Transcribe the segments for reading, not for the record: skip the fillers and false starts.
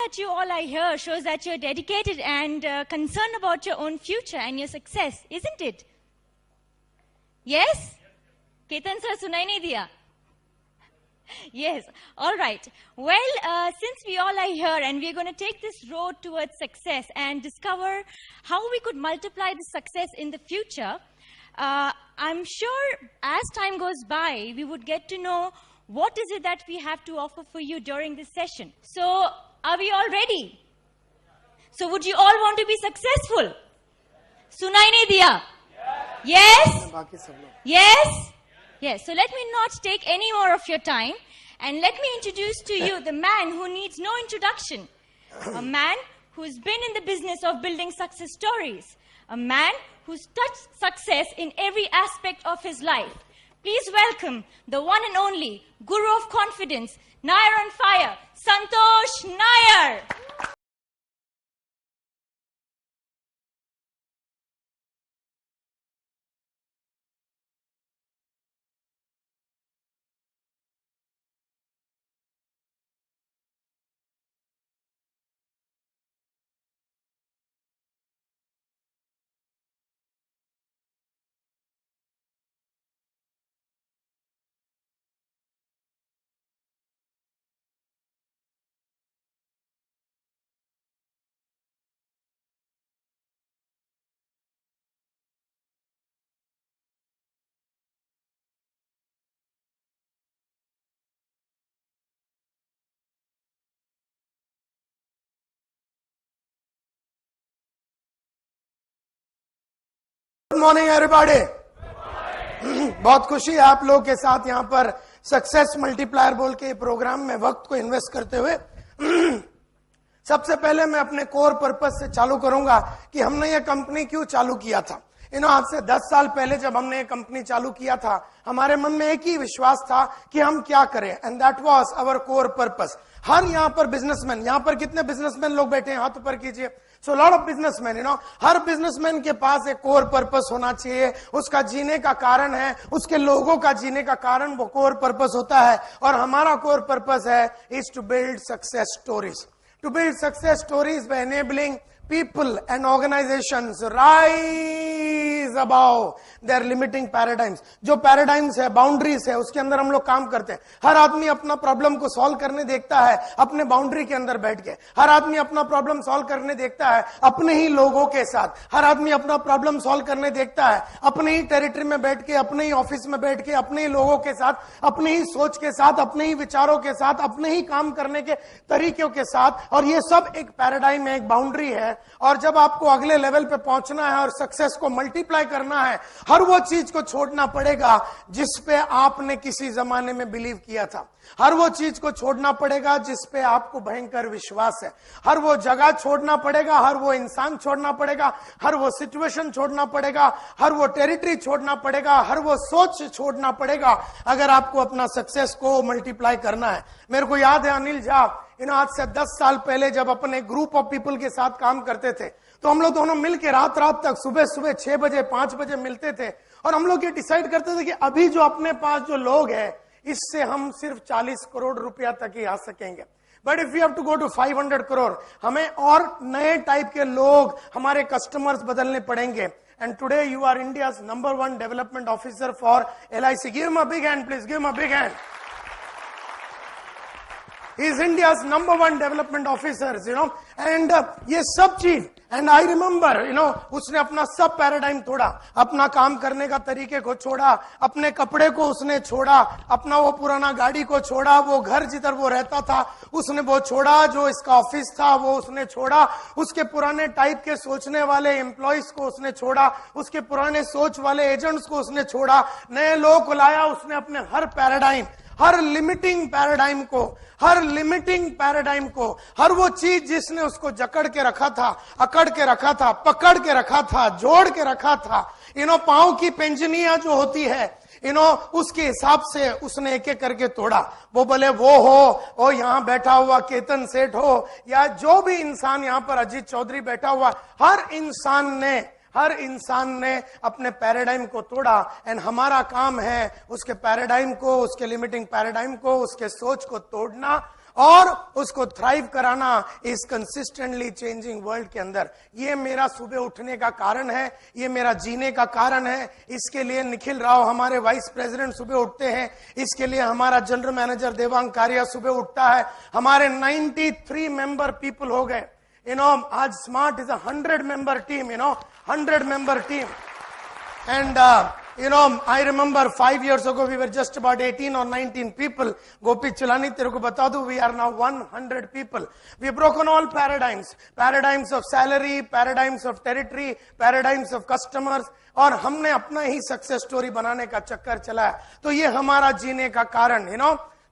that you all are here shows that you're dedicated and concerned about your own future and your success, isn't it? Yes? Ketan sir, sunai nahi diya? Yes, all right. Well, since we all are here and we're going to take this road towards success and discover how we could multiply the success in the future, I'm sure as time goes by, we would get to know what is it that we have to offer for you during this session. So, are we all ready? So, would you all want to be successful? Sunai nahi diya? Yes? Yes? Yes, so let me not take any more of your time and let me introduce to you the man who needs no introduction. A man who's been in the business of building success stories. A man who's touched success in every aspect of his life. Please welcome the one and only Guru of Confidence, Nair on Fire, Santosh Nair. Good morning everybody. बहुत खुशी है आप लोगों के साथ यहाँ पर success multiplier बोल के प्रोग्राम में वक्त को इन्वेस्ट करते हुए। सबसे पहले मैं अपने कोर पर्पस से चालू करूंगा कि हमने ये कंपनी क्यों चालू किया था। आज से 10 साल पहले जब हमने ये कंपनी चालू किया था, हमारे मन में एक ही विश्वास था कि हम क्या करें, and that was our core purpose. हर यहाँ पर बिजनेसमैन, यहाँ पर कितने बिजनेसमैन लोग बैठे हैं, हाथ ऊपर कीजिए। So lot of businessman, her businessman के पास एक कोर पर्पस होना चाहिए। उसका जीने का कारण है, उसके लोगों का जीने का कारण वो कोर पर्पस होता है। और हमारा कोर पर्पस है is to build success stories. To build success stories by enabling people and organizations rise above their limiting paradigms। जो पैराडाइम्स है, बाउंड्रीज है, उसके अंदर हम लोग काम करते हैं। हर आदमी अपना प्रॉब्लम को सॉल्व करने देखता है अपने बाउंड्री के अंदर बैठ के। हर आदमी अपना प्रॉब्लम सॉल्व करने देखता है अपने ही लोगों के साथ। हर आदमी अपना प्रॉब्लम सॉल्व करने देखता है अपने ही टेरिटरी में बैठ के, अपने ही ऑफिस में बैठ के, अपने ही लोगों के साथ, अपने ही सोच के साथ, अपने ही विचारों के साथ, अपने ही काम करने के तरीकों के साथ। और ये सब एक पैराडाइम है, एक बाउंड्री है। और जब आपको अगले लेवल पे पहुंचना है और सक्सेस को मल्टीप्लाई करना है, हर वो चीज को छोड़ना पड़ेगा जिस पे आपने किसी जमाने में बिलीव किया था। हर वो चीज को छोड़ना पड़ेगा जिस पे आपको भयंकर विश्वास है। हर वो जगह छोड़ना पड़ेगा, हर वो इंसान छोड़ना पड़ेगा, हर वो सिचुएशन छोड़ना पड़ेगा, हर वो टेरिटरी छोड़ना पड़ेगा, हर वो सोच छोड़ना पड़ेगा अगर आपको अपना सक्सेस को मल्टीप्लाई करना है। मेरे को याद है अनिल झा आज से 10 साल पहले जब अपने ग्रुप ऑफ पीपल के साथ काम करते थे, तो हम लोग दोनों मिलकर रात रात तक, सुबह सुबह 6 बजे 5 बजे मिलते थे। और हम लोग ये डिसाइड करते थे कि अभी जो अपने पास जो लोग हैं, इससे हम सिर्फ 40 करोड़ रुपया तक ही आ सकेंगे। But if you have to go to 500 crore, हमें और नए टाइप के लोग, हमारे कस्टमर्स बदलने पड़ेंगे। And today you are India's number 1 development officer for LIC। Give him a big hand please, give him a big hand. He is India's number 1 development officer, and ये सब चीज, and I remember, उसने अपना सब paradigm तोड़ा, अपना काम करने का तरीके को छोड़ा, अपने कपड़े को उसने छोड़ा, अपना वो पुराना गाड़ी को छोड़ा, वो घर जिधर वो रहता था उसने वो छोड़ा, जो इसका ऑफिस था वो उसने छोड़ा, उसके पुराने टाइप के सोचने वाले एम्प्लॉइज को उसने छोड़ा, उसके पुराने सोच वाले एजेंट्स को उसने छोड़ा, नए लोग को लाया उसने। अपने हर पैराडाइम, हर लिमिटिंग पैराडाइम को, हर वो चीज जिसने उसको जकड़ के रखा था, अकड़ के रखा था, पकड़ के रखा था, जोड़ के रखा था, पांव की पेंजनियां जो होती है, उसके हिसाब से उसने एक एक करके तोड़ा। वो बोले वो हो, यहाँ बैठा हुआ केतन सेठ हो, या जो भी इंसान यहाँ पर अजीत चौधरी बैठा हुआ, हर इंसान ने अपने पैराडाइम को तोड़ा। एंड हमारा काम है उसके पैराडाइम को, उसके लिमिटिंग पैराडाइम को, उसके सोच को तोड़ना और उसको थ्राइव कराना इस कंसिस्टेंटली चेंजिंग वर्ल्ड के अंदर। ये मेरा सुबह उठने का कारण है, ये मेरा जीने का कारण है। इसके लिए निखिल राव हमारे वाइस प्रेसिडेंट सुबह उठते हैं, इसके लिए हमारा जनरल मैनेजर देवांग कारिया सुबह उठता है। हमारे 93 मेंबर पीपल हो गए। आज smart is 100 member team, 100 member team. And I remember 5 years ago we were just about 18 or 19 people. Gopi Chulani, तेरे को बता दूं, we are now 100 people. We have broken all paradigms, paradigms of salary, paradigms of territory, paradigms of customers. और हमने अपना ही success story बनाने का चक्कर चलाया। तो ये हमारा जीने का कारण,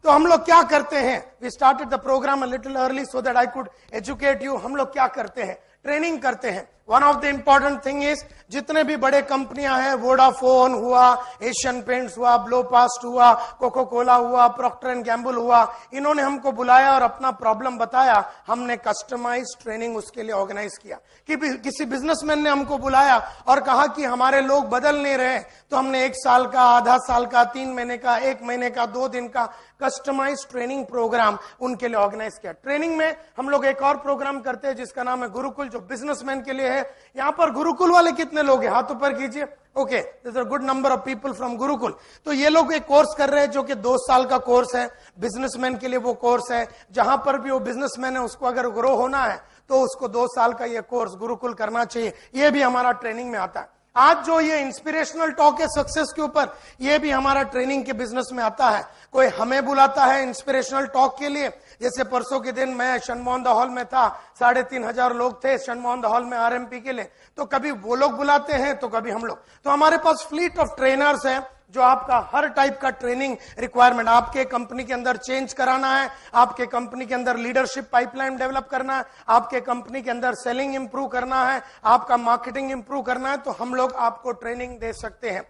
तो हम लोग क्या करते हैं? We started the program a little early so that I could educate you. हम लोग क्या करते हैं? ट्रेनिंग करते हैं। One of the important thing is, जितने भी बड़े कंपनियां हैं, वोडाफोन हुआ, एशियन पेंट्स हुआ, ब्लोपास्ट हुआ, कोको कोला हुआ, प्रॉक्टर एंड गैम्बल हुआ, इन्होंने हमको बुलाया और अपना प्रॉब्लम बताया। हमने कस्टमाइज ट्रेनिंग उसके लिए ऑर्गेनाइज किया। कि किसी बिजनेसमैन ने हमको बुलाया और कहा कि हमारे लोग बदल नहीं रहे, तो हमने 1 साल का, आधा साल का, 3 महीने का, 1 महीने का, 2 दिन का कस्टमाइज ट्रेनिंग प्रोग्राम उनके लिए ऑर्गेनाइज किया। ट्रेनिंग में हम लोग एक और प्रोग्राम करते हैं जिसका नाम है गुरुकुल, जो बिजनेसमैन के लिए है। यहां पर गुरुकुल वाले कितने लोग हैं? हाथ ऊपर कीजिए। Okay, there is a good number of people from Gurukul. तो ये लोग एक कोर्स कर रहे हैं जो कि 2 साल का कोर्स है। बिजनेसमैन के लिए वो कोर्स है। जहां पर भी वो बिजनेसमैन है, उसको अगर ग्रो होना है तो उसको 2 साल का ये कोर्स गुरुकुल करना चाहिए। ये भी हमारा ट्रेनिंग में आता है। आज जो ये इंस्पिरेशनल टॉक है सक्सेस के ऊपर, ये भी हमारा ट्रेनिंग के बिजनेस में आता है। कोई हमें बुलाता है इंस्पिरेशनल टॉक के लिए, जैसे परसों के दिन मैं शनमोहन द हॉल में था, 3,500 लोग थे शनमोहन द हॉल में आरएमपी के लिए। तो कभी वो लोग बुलाते हैं तो कभी हम लोग। तो हमारे पास फ्लीट ऑफ ट्रेनर्स है जो आपका हर टाइप का ट्रेनिंग रिक्वायरमेंट, आपके कंपनी के अंदर चेंज कराना है, आपके कंपनी के अंदर लीडरशिप पाइपलाइन डेवलप करना है, आपके कंपनी के अंदर सेलिंग इंप्रूव करना है, आपका मार्केटिंग इंप्रूव करना है, तो हम लोग आपको ट्रेनिंग दे सकते हैं।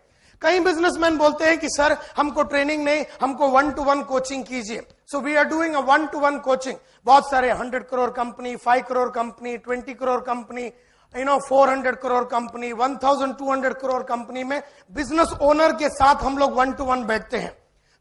कई बिजनेसमैन बोलते हैं कि सर हमको ट्रेनिंग नहीं, हमको 1-to-1 कोचिंग कीजिए। So we are doing a 1-to-1 coaching. बहुत सारे 100 crore company, 5 crore company, 20 crore company, 400 crore company, 1,200 crore company में बिजनेस ओनर के साथ हम लोग 1-to-1 बैठते हैं।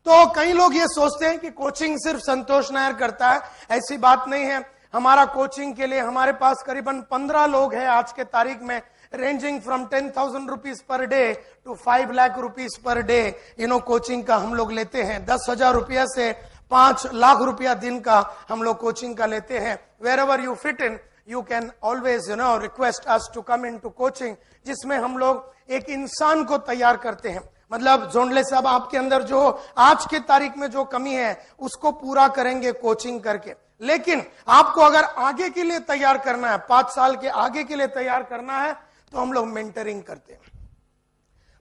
तो कई लोग ये सोचते हैं कि कोचिंग सिर्फ संतोष नायर करता है। ऐसी बात नहीं है। हमारा कोचिंग के लिए हमारे पास करीबन 15 लोग हैं आज के तारीख में, ranging from 10,000 rupees per day to 5 lakh rupees per day. Coaching का हम लोग लेते हैं। 10,000 रुपया से 5 लाख रुपया दिन का हम लोग कोचिंग का लेते हैं। Wherever you fit in, you can always request us to come into coaching, जिसमें हम लोग एक इंसान को तैयार करते हैं। मतलब जोंडले साहब आपके अंदर जो आज के तारीख में जो कमी है उसको पूरा करेंगे कोचिंग करके। लेकिन आपको अगर आगे के लिए तैयार करना है, 5 साल के आगे के लिए तैयार करना है, तो हम लोग मेंटरिंग करते हैं।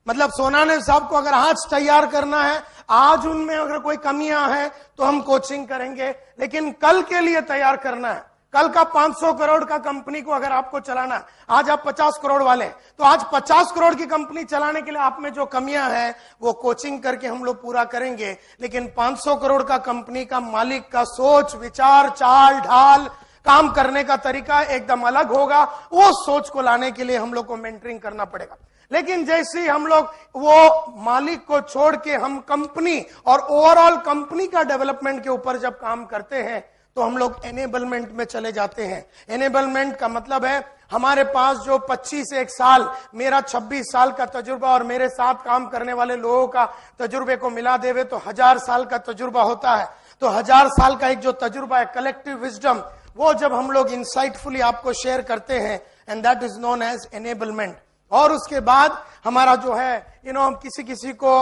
मतलब सोनाने साहब को अगर आज तैयार करना है, आज उनमें अगर कोई कमियां हैं तो हम कोचिंग करेंगे। लेकिन कल के लिए तैयार करना है, कल का 500 करोड़ का कंपनी को अगर आपको चलाना, आज आप 50 करोड़ वाले, तो आज 50 करोड़ की कंपनी चलाने के लिए आप में जो कमियां हैं वो कोचिंग करके हम लोग पूरा करेंगे। लेकिन 500 करोड़ का कंपनी का मालिक का सोच, विचार, चाल ढाल, काम करने का तरीका एकदम अलग होगा। वो सोच को लाने के लिए हम लोग को मेंटरिंग करना पड़ेगा। लेकिन जैसे ही हम लोग वो मालिक को छोड़ के हम कंपनी और ओवरऑल कंपनी का डेवलपमेंट के ऊपर जब काम करते हैं, तो हम लोग एनेबलमेंट में चले जाते हैं। एनेबलमेंट का मतलब है हमारे पास जो 25 एक साल, मेरा 26 साल का तजुर्बा और मेरे साथ काम करने वाले लोगों का तजुर्बे को मिला देवे तो 1000 साल का तजुर्बा होता है। तो 1000 साल का एक जो तजुर्बा है, कलेक्टिव विजडम, वो जब हम लोग इंसाइटफुली आपको शेयर करते हैं, and that is known as enablement. और उसके बाद हमारा जो है हम किसी को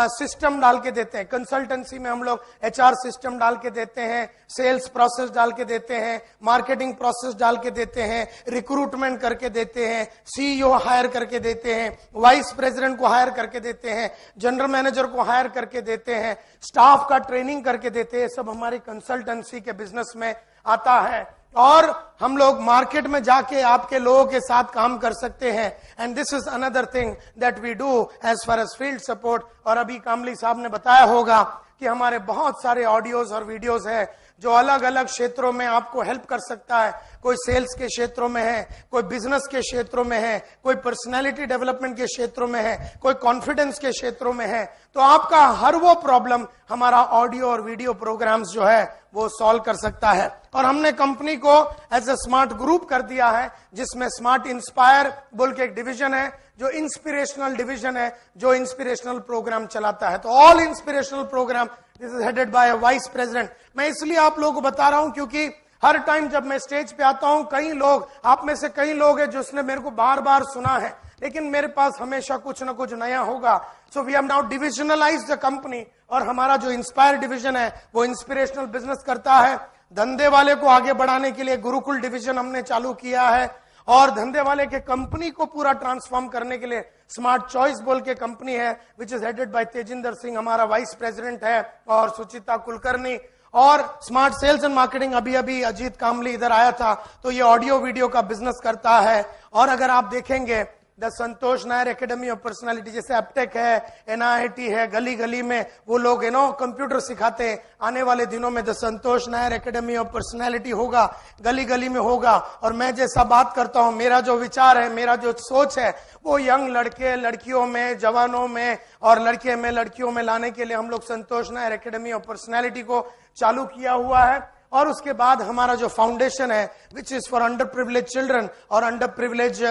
सिस्टम डाल के देते हैं। कंसल्टेंसी में हम लोग HR सिस्टम डाल के देते हैं, सेल्स प्रोसेस डाल के देते हैं, मार्केटिंग प्रोसेस डाल के देते हैं, रिक्रूटमेंट करके देते हैं, CEO हायर करके देते हैं, वाइस प्रेसिडेंट को हायर करके देते हैं, जनरल मैनेजर को हायर करके देते हैं, स्टाफ का ट्रेनिंग करके देते हैं। सब हमारी कंसल्टेंसी के बिजनेस में आता है। और हम लोग मार्केट में जाके आपके लोगों के साथ काम कर सकते हैं। And this is another thing that we do as far as field support. और अभी कामली साहब ने बताया होगा कि हमारे बहुत सारे ऑडियोज और वीडियोज है जो अलग अलग क्षेत्रों में आपको हेल्प कर सकता है। कोई सेल्स के क्षेत्रों में है, कोई बिजनेस के क्षेत्रों में है, कोई पर्सनालिटी डेवलपमेंट के क्षेत्रों में है, कोई कॉन्फिडेंस के क्षेत्रों में है। तो आपका हर वो प्रॉब्लम हमारा ऑडियो और वीडियो प्रोग्राम्स जो है वो सॉल्व कर सकता है। और हमने कंपनी को एज ए स्मार्ट ग्रुप कर दिया है, जिसमें स्मार्ट इंस्पायर बोल के एक डिवीजन है, जो इंस्पिरेशनल डिवीजन है, जो इंस्पिरेशनल प्रोग्राम चलाता है। तो all inspirational program this is headed by a vice president. मैं इसलिए आप लोगों को बता रहा हूं क्योंकि हर टाइम जब मैं स्टेज पे आता हूं, कई लोग, आप में से कई लोग हैं जिसने मेरे को बार बार सुना है, लेकिन मेरे पास हमेशा कुछ ना कुछ नया होगा। So we have now divisionalized the company, और हमारा जो इंस्पायर डिवीजन है वो इंस्पिरेशनल बिजनेस करता है। धंधे वाले को आगे बढ़ाने के लिए गुरुकुल डिवीजन हमने चालू किया है, और धंधे वाले के कंपनी को पूरा ट्रांसफॉर्म करने के लिए स्मार्ट चॉइस बोल के कंपनी है, which is headed bye Tejinder Singh, हमारा वाइस प्रेसिडेंट है, और सुचिता कुलकर्णी। और स्मार्ट सेल्स एंड मार्केटिंग, अभी अभी अजीत कामली इधर आया था, तो ये ऑडियो वीडियो का बिजनेस करता है। और अगर आप देखेंगे the Santosh Nair academy of personality, जैसे एप्टेक है, एनआईटी है, गली गली में वो लोग कंप्यूटर सिखाते हैं। आने वाले दिनों में the Santosh Nair academy of personality होगा, गली गली में होगा। और मैं जैसा बात करता हूं, मेरा जो विचार है, मेरा जो सोच है, वो यंग लड़के लड़कियों में, जवानों में और लड़के में, लड़कियों में लाने के लिए हम लोग संतोष नायर एकेडमी ऑफ पर्सनालिटी को चालू किया हुआ है। और उसके बाद हमारा जो फाउंडेशन है, which is for under privilege children और अंडर प्रिविलेज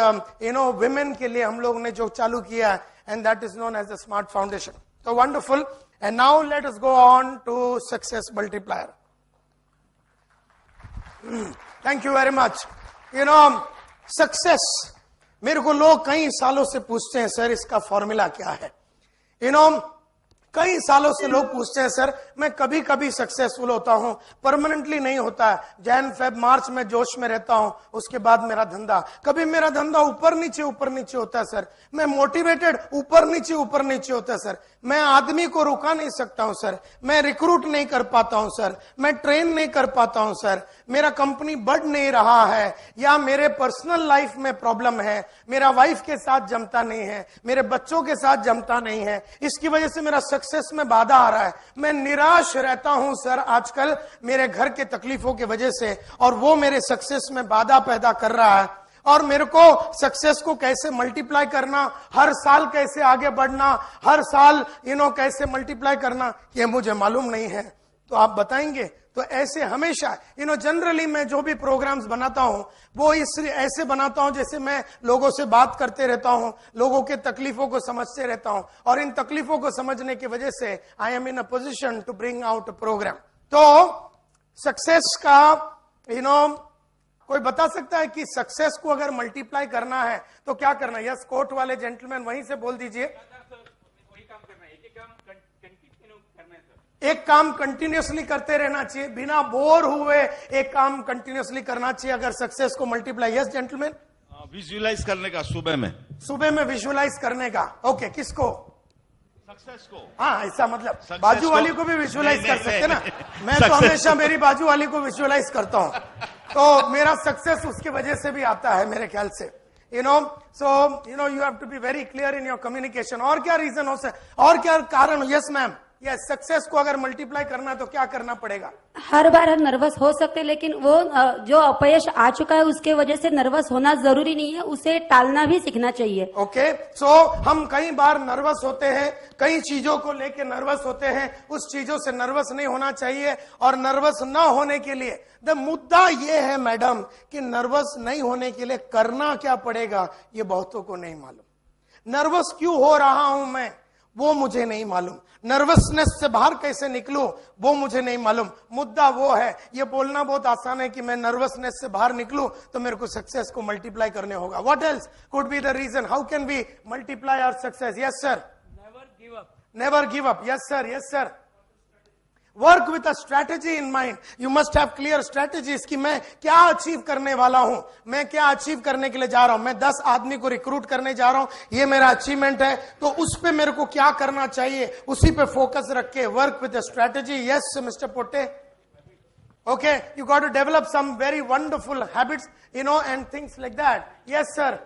विमेन के लिए हम लोग ने जो चालू किया है, and that is known as the smart foundation. तो wonderful. And now let us go on to success multiplier. Thank you very much. Success, मेरे को लोग कई सालों से पूछते हैं, सर इसका फॉर्मूला क्या है। कई सालों से लोग पूछते हैं, सर मैं कभी कभी सक्सेसफुल होता हूं, परमानेंटली नहीं होता है। जैन फेब मार्च में जोश में रहता हूं, उसके बाद मेरा धंधा, कभी मेरा धंधा ऊपर नीचे होता है सर। मैं मोटिवेटेड ऊपर नीचे होता है सर। मैं आदमी को रुका नहीं सकता हूं सर। मैं रिक्रूट नहीं कर पाता हूं सर। मैं ट्रेन नहीं कर पाता हूं सर। मेरा कंपनी बढ़ नहीं रहा है, या मेरे पर्सनल लाइफ में प्रॉब्लम है, मेरा वाइफ के साथ जमता नहीं है, मेरे बच्चों के साथ जमता नहीं है, इसकी वजह से मेरा सक्सेस में बाधा आ रहा है। मैं निराश रहता हूं सर आजकल मेरे घर के तकलीफों की वजह से, और वो मेरे सक्सेस में बाधा पैदा कर रहा है। और मेरे को सक्सेस को कैसे मल्टीप्लाई करना, हर साल कैसे आगे बढ़ना, हर साल कैसे मल्टीप्लाई करना, ये मुझे मालूम नहीं है। तो आप बताएंगे। तो ऐसे हमेशा जनरली मैं जो भी प्रोग्राम्स बनाता हूं वो ऐसे बनाता हूं जैसे मैं लोगों से बात करते रहता हूं, लोगों के तकलीफों को समझते रहता हूं, और इन तकलीफों को समझने की वजह से I am in a position to bring out a program. तो सक्सेस का कोई बता सकता है कि सक्सेस को अगर मल्टीप्लाई करना है तो क्या करना है? यस, कोर्ट वाले जेंटलमैन वहीं से बोल दीजिए। एक काम कंटिन्यूअसली करते रहना चाहिए, बिना बोर हुए एक काम कंटिन्यूअसली करना चाहिए अगर सक्सेस को मल्टीप्लाई। Yes gentleman. विजुअलाइज करने का, सुबह में विजुअलाइज करने का। ओके, किसको? सक्सेस को। हाँ, ऐसा मतलब बाजू वाली को भी विजुअलाइज कर सकते ना। मैं तो हमेशा मेरी बाजू वाली को विजुअलाइज करता हूं, तो मेरा सक्सेस उसकी वजह से भी आता है मेरे ख्याल से। so you have to be very clear in your communication। और क्या रीजन हो सकता, और क्या कारण? Yes ma'am. यस, सक्सेस को अगर मल्टीप्लाई करना है तो क्या करना पड़ेगा? हर बार हम नर्वस हो सकते हैं, लेकिन वो जो अपयश आ चुका है उसके वजह से नर्वस होना जरूरी नहीं है, उसे टालना भी सीखना चाहिए। ओके, सो हम कई बार नर्वस होते हैं, कई चीजों को लेके नर्वस होते हैं, उस चीजों से नर्वस नहीं होना चाहिए। और नर्वस ना होने के लिए द मुद्दा ये है मैडम कि नर्वस नहीं होने के लिए करना क्या पड़ेगा, ये बहुतों को नहीं मालूम। नर्वस क्यों हो रहा हूं मैं, वो मुझे नहीं मालूम। नर्वसनेस से बाहर कैसे निकलूं, वो मुझे नहीं मालूम। मुद्दा वो है, ये बोलना बहुत आसान है कि मैं नर्वसनेस से बाहर निकलूं तो मेरे को सक्सेस को मल्टीप्लाई करने होगा। What else could be the reason? How can we multiply our success? Yes sir. Never give up. Never give up. Yes sir, yes sir. Work with a strategy in mind. You must have clear strategies कि मैं क्या achieve करने वाला हूं, मैं क्या achieve करने के लिए जा रहा हूं। मैं 10 आदमी को रिक्रूट करने जा रहा हूं, ये मेरा अचीवमेंट है, तो उस पे मेरे को क्या करना चाहिए, उसी पे फोकस रख के work with a strategy. Yes mister Pote. Okay, you got to develop some very wonderful habits and things like that. Yes sir.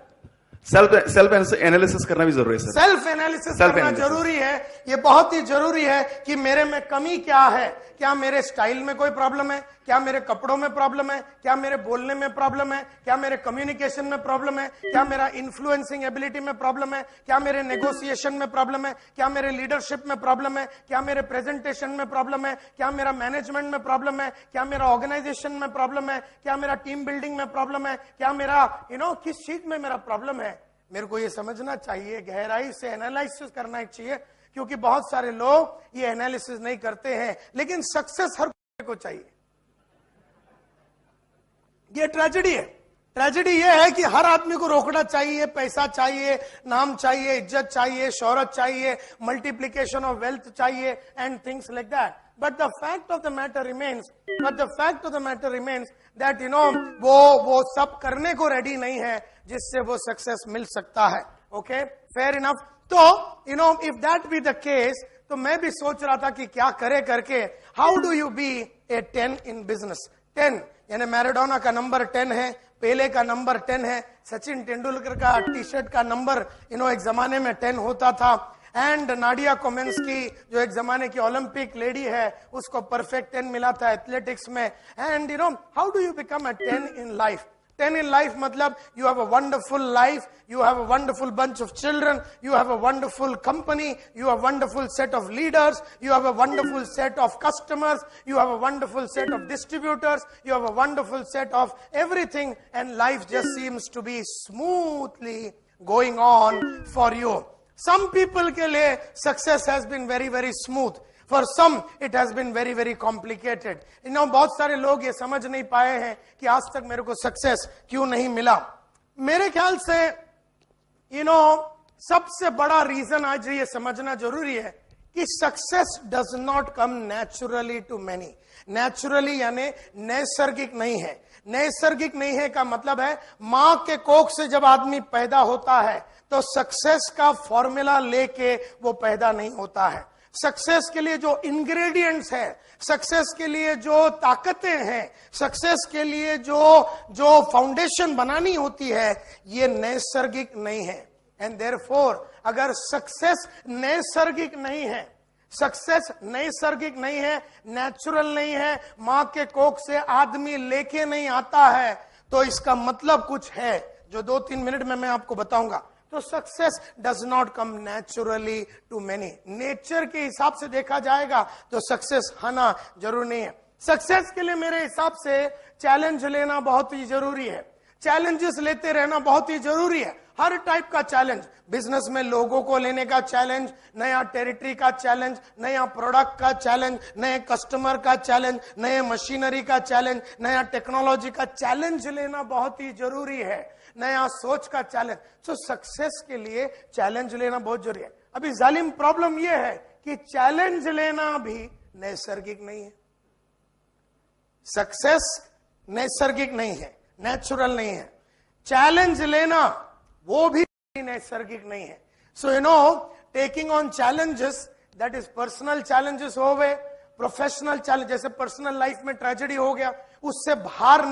Self analysis करना भी जरूरी है सर। सेल्फ एनालिसिस करना जरूरी है, ये बहुत ही जरूरी है कि मेरे में कमी क्या है, क्या मेरे स्टाइल में कोई प्रॉब्लम है, क्या मेरे कपड़ों में प्रॉब्लम है, क्या मेरे बोलने में प्रॉब्लम है, क्या मेरे कम्युनिकेशन में प्रॉब्लम है, क्या मेरा इन्फ्लुएंसिंग एबिलिटी में प्रॉब्लम है, क्या मेरे नेगोशिएशन में प्रॉब्लम है, क्या मेरे लीडरशिप में प्रॉब्लम है, क्या मेरे प्रेजेंटेशन में प्रॉब्लम है, क्या मेरा मैनेजमेंट में प्रॉब्लम है, क्या मेरा ऑर्गेनाइजेशन में प्रॉब्लम है, क्या मेरा टीम बिल्डिंग में प्रॉब्लम है, क्या मेरा किस चीज में मेरा प्रॉब्लम है। मेरे को ये समझना चाहिए, गहराई से एनालिसिस करना चाहिए, क्योंकि बहुत सारे लोग ये एनालिसिस नहीं करते हैं, लेकिन सक्सेस हर को चाहिए। ये ट्रेजेडी है। ट्रेजेडी ये है कि हर आदमी को रोकड़ा चाहिए, पैसा चाहिए, नाम चाहिए, इज्जत चाहिए, शोहरत चाहिए, मल्टीप्लिकेशन ऑफ वेल्थ चाहिए and things like that. But the fact of the matter remains that वो सब करने को रेडी नहीं है जिससे वो सक्सेस मिल सकता है। Okay, fair enough. तो if that be the case, तो मैं भी सोच रहा था कि क्या करे करके, how do you be a 10 in business. 10 यानी मैराडोना का नंबर 10 है, पेले का नंबर 10 है, सचिन तेंदुलकर का टी शर्ट का नंबर एक जमाने में 10 होता था, एंड नाडिया कोमेंस्की जो एक जमाने की ओलंपिक लेडी है, उसको परफेक्ट 10 मिला था एथलेटिक्स में। And how do you become a 10 in life. 10 in life matlab you have a wonderful life, you have a wonderful bunch of children, you have a wonderful company, you have a wonderful set of leaders, you have a wonderful set of customers, you have a wonderful set of distributors, you have a wonderful set of everything, and life just seems to be smoothly going on for you. Some people ke liye success has been very very smooth. For some it has been very very complicated. बहुत सारे लोग ये समझ नहीं पाए हैं कि आज तक मेरे को सक्सेस क्यों नहीं मिला। मेरे ख्याल से सबसे बड़ा रीजन आज ये समझना जरूरी है कि success does not come naturally to many. Naturally यानी नैसर्गिक नहीं है। नैसर्गिक नहीं है का मतलब है मां के कोख से जब आदमी पैदा होता है तो सक्सेस का फॉर्मूला लेके वो पैदा नहीं होता है। सक्सेस के लिए जो इंग्रेडिएंट्स है, सक्सेस के लिए जो ताकतें हैं, सक्सेस के लिए जो फाउंडेशन बनानी होती है, ये नैसर्गिक नहीं है। एंड देयरफॉर अगर सक्सेस नैसर्गिक नहीं है, सक्सेस नैसर्गिक नहीं है, नेचुरल नहीं है, मां के कोख से आदमी लेके नहीं आता है, तो इसका मतलब कुछ है जो 2-3 मिनट में मैं आपको बताऊंगा। तो success does not come naturally to many. Nature के हिसाब से देखा जाएगा तो सक्सेस आना जरूरी नहीं है। सक्सेस के लिए मेरे हिसाब से चैलेंज लेना बहुत ही जरूरी है। चैलेंजेस लेते रहना बहुत ही जरूरी है। हर टाइप का चैलेंज, बिजनेस में लोगों को लेने का चैलेंज, नया टेरिटरी का चैलेंज, नया प्रोडक्ट का चैलेंज, नए कस्टमर का चैलेंज, नए मशीनरी का चैलेंज, नया टेक्नोलॉजी का चैलेंज लेना बहुत ही जरूरी है, नया सोच का चैलेंज। तो सक्सेस के लिए चैलेंज लेना बहुत जरूरी है। अभी जालिम प्रॉब्लम यह है कि चैलेंज लेना भी नैसर्गिक नहीं है। सक्सेस नैसर्गिक नहीं है, नेचुरल नहीं है। चैलेंज लेना वो भी नैसर्गिक नहीं है। So taking on challenges, that is personal challenges हो गए, प्रोफेशनल चैलेंज, जैसे पर्सनल लाइफ में ट्रेजेडी हो गया, उससे बाहर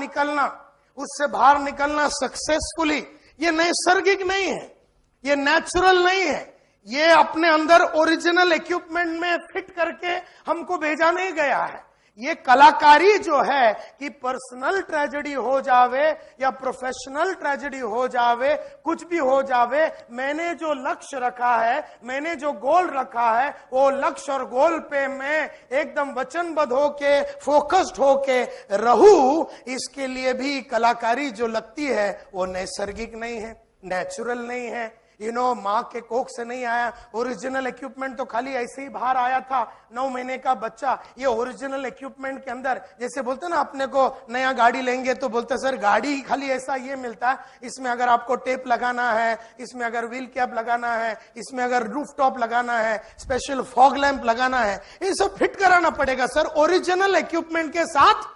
निकलना सक्सेसफुली, ये नैसर्गिक नहीं है, ये नेचुरल नहीं है। ये अपने अंदर ओरिजिनल इक्विपमेंट में फिट करके हमको भेजा नहीं गया है। ये कलाकारी जो है कि पर्सनल ट्रेजेडी हो जावे या प्रोफेशनल ट्रेजेडी हो जावे, कुछ भी हो जावे, मैंने जो लक्ष्य रखा है, मैंने जो गोल रखा है, वो लक्ष्य और गोल पे मैं एकदम वचनबद्ध होके, फोकस्ड होके रहूं, इसके लिए भी कलाकारी जो लगती है वो नैसर्गिक नहीं है, नेचुरल नहीं है। मां के कोख से नहीं आया। ओरिजिनल इक्विपमेंट तो खाली ऐसे ही बाहर आया था, 9 महीने का बच्चा। ये ओरिजिनल इक्विपमेंट के अंदर, जैसे बोलते ना अपने को नया गाड़ी लेंगे तो बोलते सर गाड़ी खाली ऐसा ये मिलता है, इसमें अगर आपको टेप लगाना है, इसमें अगर व्हील कैप लगाना है, इसमें अगर रूफ टॉप लगाना है, स्पेशल फॉग लैंप लगाना है, ये सब फिट कराना पड़ेगा सर। ओरिजिनल इक्विपमेंट के साथ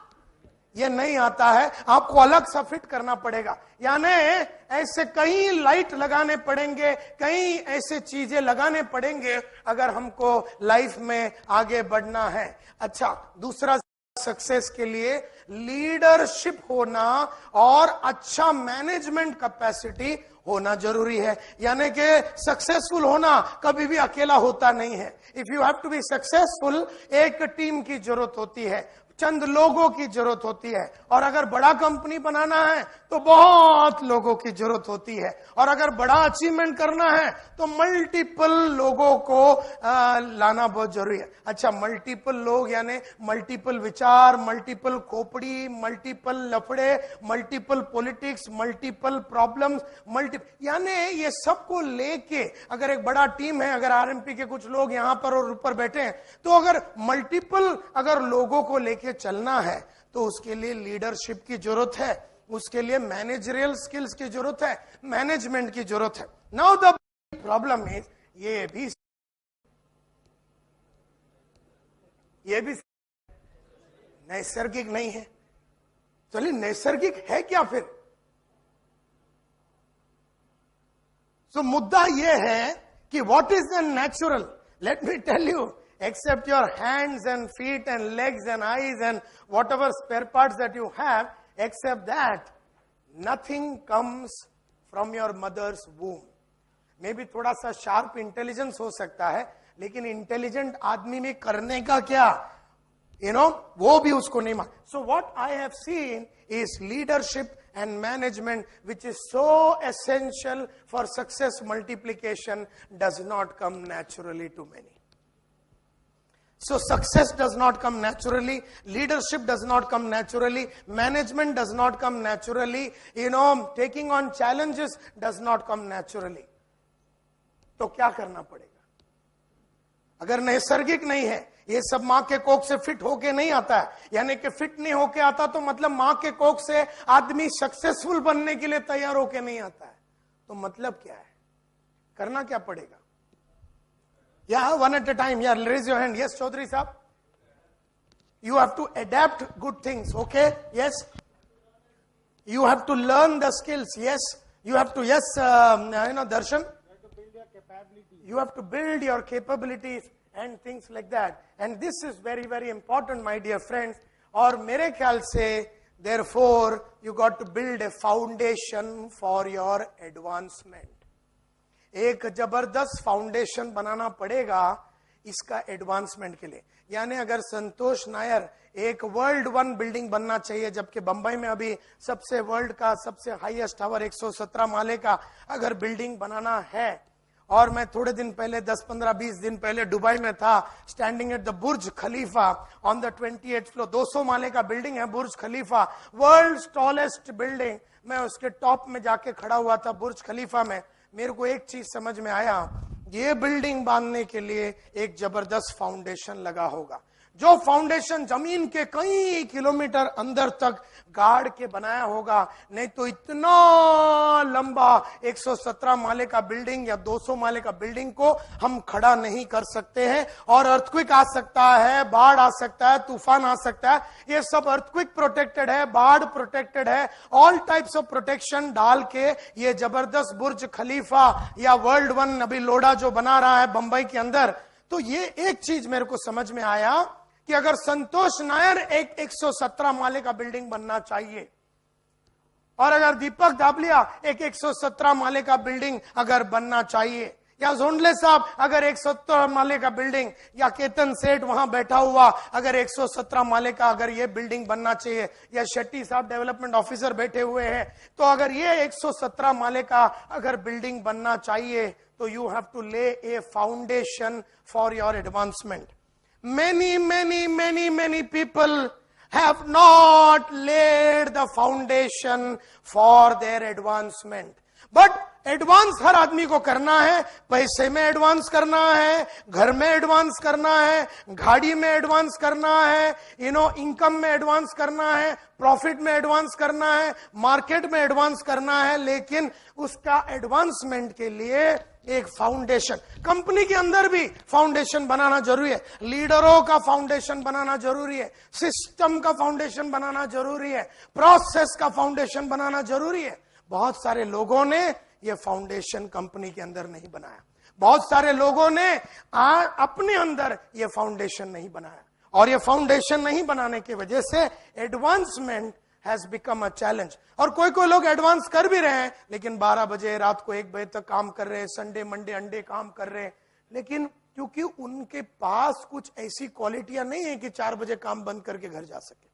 ये नहीं आता है, आपको अलग सा फिट करना पड़ेगा। यानी ऐसे कई लाइट लगाने पड़ेंगे, कई ऐसे चीजें लगाने पड़ेंगे अगर हमको लाइफ में आगे बढ़ना है। अच्छा, दूसरा सक्सेस के लिए लीडरशिप होना और अच्छा मैनेजमेंट कैपेसिटी होना जरूरी है। यानी कि सक्सेसफुल होना कभी भी अकेला होता नहीं है। If you have to be successful, एक टीम की जरूरत होती है। चंद लोगों की जरूरत होती है, और अगर बड़ा कंपनी बनाना है तो बहुत लोगों की जरूरत होती है, और अगर बड़ा अचीवमेंट करना है तो मल्टीपल लोगों को लाना बहुत जरूरी है। अच्छा, मल्टीपल लोग यानी मल्टीपल विचार, मल्टीपल खोपड़ी, मल्टीपल लफड़े, मल्टीपल पॉलिटिक्स, मल्टीपल प्रॉब्लम्स, यानी ये सबको लेके अगर एक बड़ा टीम है, अगर आरएमपी के कुछ लोग यहां पर और ऊपर बैठे हैं, तो अगर मल्टीपल अगर लोगों को लेके चलना है तो उसके लिए लीडरशिप की जरूरत है, उसके लिए मैनेजरियल स्किल्स की जरूरत है, मैनेजमेंट की जरूरत है। नाउ द प्रॉब्लम इज ये भी नैसर्गिक नहीं है। चलिए, नैसर्गिक है क्या फिर? सो मुद्दा यह है कि what is the natural. Let me tell you, except your hands and feet and legs and eyes and whatever spare parts that you have, except that, nothing comes from your mother's womb. Maybe थोड़ा सा sharp intelligence हो सकता है, लेकिन intelligent आदमी में करने का क्या, वो भी उसको नहीं मान। So what I have seen is leadership and management, which is so essential for success multiplication, does not come naturally to many. So success does not come naturally, leadership does not come naturally, management does not come naturally, taking on challenges does not come naturally. तो क्या करना पड़ेगा? अगर नैसर्गिक नहीं है, ये सब मां के कोख से फिट होके नहीं आता है, यानी कि फिट नहीं होके आता तो मतलब मां के कोख से आदमी सक्सेसफुल बनने के लिए तैयार होके नहीं आता है, तो मतलब क्या है? करना क्या पड़ेगा? Yeah, one at a time. Yeah, raise your hand. Yes, Chaudhary Saab. You have to adapt good things. Okay? Yes. You have to learn the skills. Yes. You have to, yes, Darshan. You have to build your capabilities and things like that. And this is very, very important, my dear friends. और मेरे ख्याल से, therefore, you got to build a foundation for your advancement. एक जबरदस्त foundation बनाना पड़ेगा इसका advancement के लिए। यानी अगर संतोष नायर एक वर्ल्ड वन बिल्डिंग बनना चाहिए, जबकि बंबई में अभी सबसे वर्ल्ड का सबसे हाईएस्ट टावर 117 माले का अगर बिल्डिंग बनाना है, और मैं थोड़े दिन पहले 10-15-20 दिन पहले दुबई में था, standing at the Burj Khalifa on the 28th floor, 200 माले का बिल्डिंग है बुर्ज खलीफा, वर्ल्ड टॉलेस्ट बिल्डिंग। मैं उसके टॉप में जाके खड़ा हुआ था बुर्ज खलीफा में। मेरे को एक चीज समझ में आया, ये बिल्डिंग बांधने के लिए एक जबरदस्त फाउंडेशन लगा होगा, जो फाउंडेशन जमीन के कई किलोमीटर अंदर तक गाड़ के बनाया होगा। नहीं तो इतना लंबा 117 माले का बिल्डिंग या 200 माले का बिल्डिंग को हम खड़ा नहीं कर सकते हैं, और अर्थक्विक आ सकता है, बाढ़ आ सकता है, तूफान आ सकता है। ये सब अर्थक्विक प्रोटेक्टेड है, बाढ़ प्रोटेक्टेड है, ऑल टाइप्स ऑफ प्रोटेक्शन डाल के ये जबरदस्त बुर्ज खलीफा या वर्ल्ड वन अभी लोडा जो बना रहा है बंबई के अंदर। तो ये एक चीज मेरे को समझ में आया कि अगर संतोष नायर एक 117 माले का बिल्डिंग बनना चाहिए, और अगर दीपक दाबलिया एक 117 माले का बिल्डिंग अगर बनना चाहिए, या जोंडले साहब अगर 117 माले का बिल्डिंग, या केतन सेठ वहां बैठा हुआ अगर 117 माले का अगर ये बिल्डिंग बनना चाहिए, या शेट्टी साहब डेवलपमेंट ऑफिसर बैठे हुए हैं, तो अगर ये 117 माले का अगर बिल्डिंग बनना चाहिए, तो यू हैव टू ले ए foundation for your advancement. Many people have not laid the foundation for their advancement. But advance हर आदमी को करना है, पैसे में एडवांस करना है, घर में एडवांस करना है, गाड़ी में एडवांस करना है, इनकम में एडवांस करना है, प्रॉफिट में एडवांस करना है, मार्केट में एडवांस करना है। लेकिन उसका एडवांसमेंट के लिए एक फाउंडेशन, कंपनी के अंदर भी फाउंडेशन बनाना जरूरी है, लीडरों का फाउंडेशन बनाना जरूरी है, सिस्टम का फाउंडेशन बनाना जरूरी है, प्रोसेस का फाउंडेशन बनाना जरूरी है। बहुत सारे लोगों ने ये फाउंडेशन कंपनी के अंदर नहीं बनाया, बहुत सारे लोगों ने अपने अंदर ये फाउंडेशन नहीं बनाया, और ये फाउंडेशन नहीं बनाने की वजह से advancement has become a challenge। और कोई लोग एडवांस कर भी रहे हैं, लेकिन 12 बजे रात को 1 बजे तक काम कर रहे हैं, संडे मंडे अंडे काम कर रहे हैं, लेकिन क्योंकि उनके पास कुछ ऐसी क्वालिटियां नहीं है कि 4 बजे काम बंद करके घर जा सके।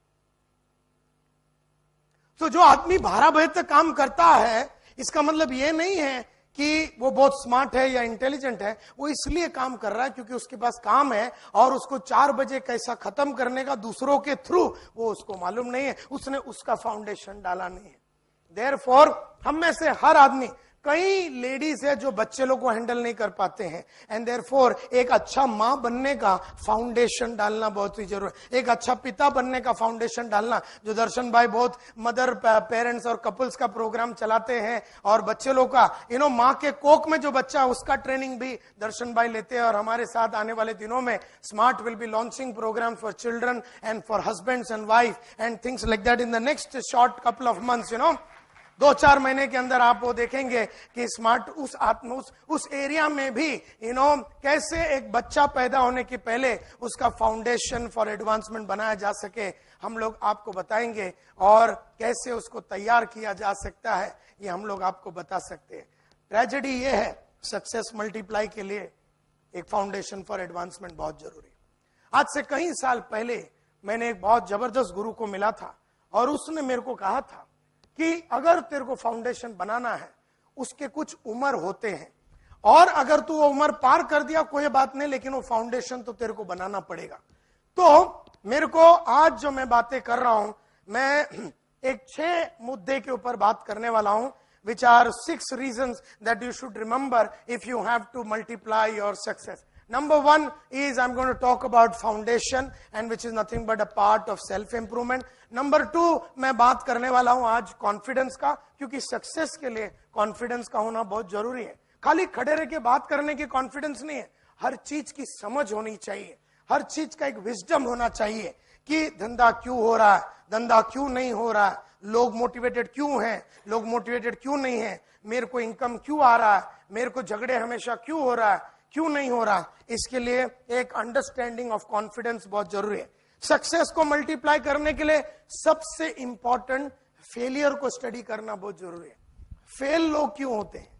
तो जो आदमी 12 बजे तक काम करता है, इसका मतलब यह नहीं है कि वो बहुत स्मार्ट है या इंटेलिजेंट है, वो इसलिए काम कर रहा है क्योंकि उसके पास काम है और उसको 4 बजे कैसा खत्म करने का दूसरों के थ्रू वो उसको मालूम नहीं है, उसने उसका फाउंडेशन डाला नहीं है। देयरफॉर हम में से हर आदमी, कई लेडीज है जो बच्चे लोग को हैंडल नहीं कर पाते हैं, एंड देयरफॉर एक अच्छा मां बनने का फाउंडेशन डालना बहुत ही जरूरी है। एक अच्छा पिता बनने का फाउंडेशन डालना, जो दर्शन भाई बहुत मदर पेरेंट्स और कपल्स का प्रोग्राम चलाते हैं और बच्चे लोग का मां के कोख में जो बच्चा, उसका ट्रेनिंग भी दर्शन भाई लेते हैं। और हमारे साथ आने वाले दिनों में smart will be launching program for children and for husbands and wife and things like that in the next short couple of months. 2-4 महीने के अंदर आप वो देखेंगे कि स्मार्ट उस एरिया में भी कैसे एक बच्चा पैदा होने के पहले उसका फाउंडेशन फॉर एडवांसमेंट बनाया जा सके, हम लोग आपको बताएंगे। और कैसे उसको तैयार किया जा सकता है, ये हम लोग आपको बता सकते हैं। ट्रेजेडी ये है, सक्सेस मल्टीप्लाई के लिए एक फाउंडेशन फॉर एडवांसमेंट बहुत जरूरी है। आज से कई साल पहले मैंने एक बहुत जबरदस्त गुरु को मिला था और उसने मेरे को कहा था कि अगर तेरे को फाउंडेशन बनाना है, उसके कुछ उम्र होते हैं, और अगर तू वो उम्र पार कर दिया कोई बात नहीं, लेकिन वो फाउंडेशन तो तेरे को बनाना पड़ेगा। तो मेरे को आज जो मैं बातें कर रहा हूं, मैं एक 6 मुद्दे के ऊपर बात करने वाला हूं, which are 6 reasons that you should remember if you have to multiply your success. Number 1 is I'm going to talk about foundation, and which is nothing but a part of self improvement. Number 2 मैं बात करने वाला हूं आज confidence का, क्योंकि success के लिए कॉन्फिडेंस का होना बहुत जरूरी है। खाली खड़े रह के बात करने की कॉन्फिडेंस नहीं है, हर चीज की समझ होनी चाहिए, हर चीज का एक विजडम होना चाहिए कि धंधा क्यों हो रहा है, धंधा क्यों नहीं हो रहा है, लोग मोटिवेटेड क्यों हैं, लोग मोटिवेटेड क्यों नहीं है, मेरे को इनकम क्यों आ रहा है, मेरे को झगड़े हमेशा क्यों हो रहा है, क्यों नहीं हो रहा। इसके लिए एक अंडरस्टैंडिंग ऑफ कॉन्फिडेंस बहुत जरूरी है। सक्सेस को मल्टीप्लाई करने के लिए सबसे इंपॉर्टेंट फेलियर को स्टडी करना बहुत जरूरी है। फेल लोग क्यों होते हैं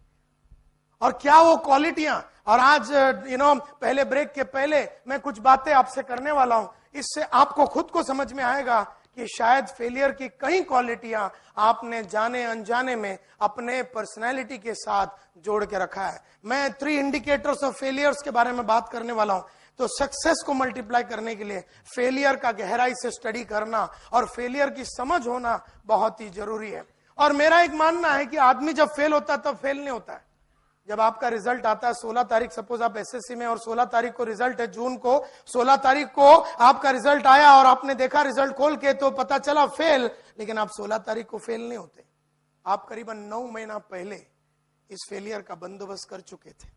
और क्या वो क्वालिटियां, और आज पहले ब्रेक के पहले मैं कुछ बातें आपसे करने वाला हूं, इससे आपको खुद को समझ में आएगा कि शायद फेलियर की कई क्वालिटियां आपने जाने अनजाने में अपने पर्सनैलिटी के साथ जोड़ के रखा है। मैं 3 इंडिकेटर्स ऑफ फेलियर्स के बारे में बात करने वाला हूं। तो सक्सेस को मल्टीप्लाई करने के लिए फेलियर का गहराई से स्टडी करना और फेलियर की समझ होना बहुत ही जरूरी है। और मेरा एक मानना है कि आदमी जब फेल होता है तब फेल नहीं होता है। जब आपका रिजल्ट आता है 16 तारीख, सपोज आप एसएससी में और 16 तारीख को रिजल्ट है जून को, 16 तारीख को आपका रिजल्ट आया और आपने देखा रिजल्ट खोल के तो पता चला फेल, लेकिन आप 16 तारीख को फेल नहीं होते, आप करीबन 9 महीना पहले इस फेलियर का बंदोबस्त कर चुके थे।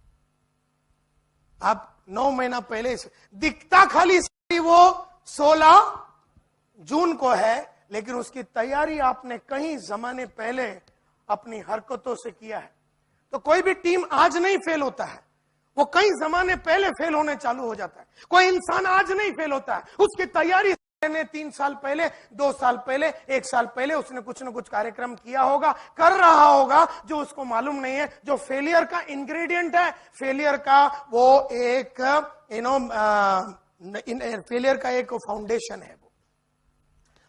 आप 9 महीना पहले दिखता खाली वो 16 जून को है, लेकिन उसकी तैयारी आपने कई जमाने पहले अपनी हरकतों से किया है। तो कोई भी टीम आज नहीं फेल होता है, वो कई जमाने पहले फेल होने चालू हो जाता है। कोई इंसान आज नहीं फेल होता है, उसकी तैयारी ने 3 साल पहले, 2 साल पहले, 1 साल पहले उसने कुछ न कुछ कार्यक्रम किया होगा, कर रहा होगा, जो उसको मालूम नहीं है। जो फेलियर का इंग्रेडिएंट है, फेलियर का वो एक फेलियर का एक फाउंडेशन है।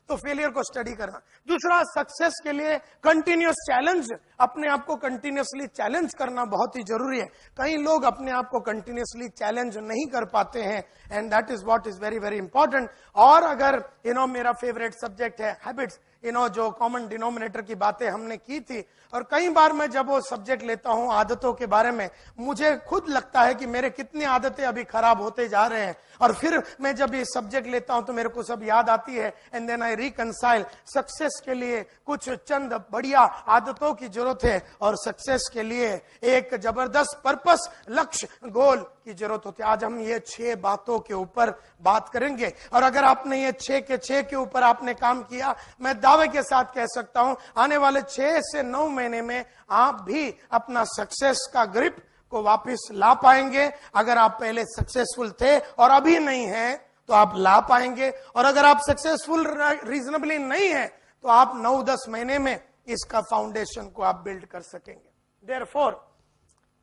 तो फेलियर को स्टडी करना। दूसरा, सक्सेस के लिए कंटिन्यूअस चैलेंज, अपने आप को कंटिन्यूअसली चैलेंज करना बहुत ही जरूरी है। कई लोग अपने आप को कंटिन्यूअसली चैलेंज नहीं कर पाते हैं, and that is what is very very important. और अगर मेरा फेवरेट सब्जेक्ट है हैबिट्स, जो कॉमन डिनोमिनेटर की बातें हमने की थी, और कई बार मैं जब वो सब्जेक्ट लेता हूं आदतों के बारे में, मुझे खुद लगता है कि मेरे कितनी आदतें अभी खराब होते जा रहे हैं, और फिर मैं जब ये सब्जेक्ट लेता हूं तो मेरे को सब याद आती है, and then I reconcile. Success के लिए कुछ चंद बढ़िया आदतों की जरूरत है, और सक्सेस के लिए एक जबरदस्त पर्पस, लक्ष्य, गोल की जरूरत होती है। आज हम ये 6 बातों के ऊपर बात करेंगे, और अगर आपने ये 6 के 6 के ऊपर आपने काम किया, मैं दावे के साथ कह सकता हूं आने वाले 6 से 9 महीने में आप भी अपना सक्सेस का ग्रिप को वापस ला पाएंगे। अगर आप पहले सक्सेसफुल थे और अभी नहीं है तो आप ला पाएंगे, और अगर आप सक्सेसफुल रीजनेबली नहीं है तो आप 9-10 महीने में इसका फाउंडेशन को आप बिल्ड कर सकेंगे। देयरफॉर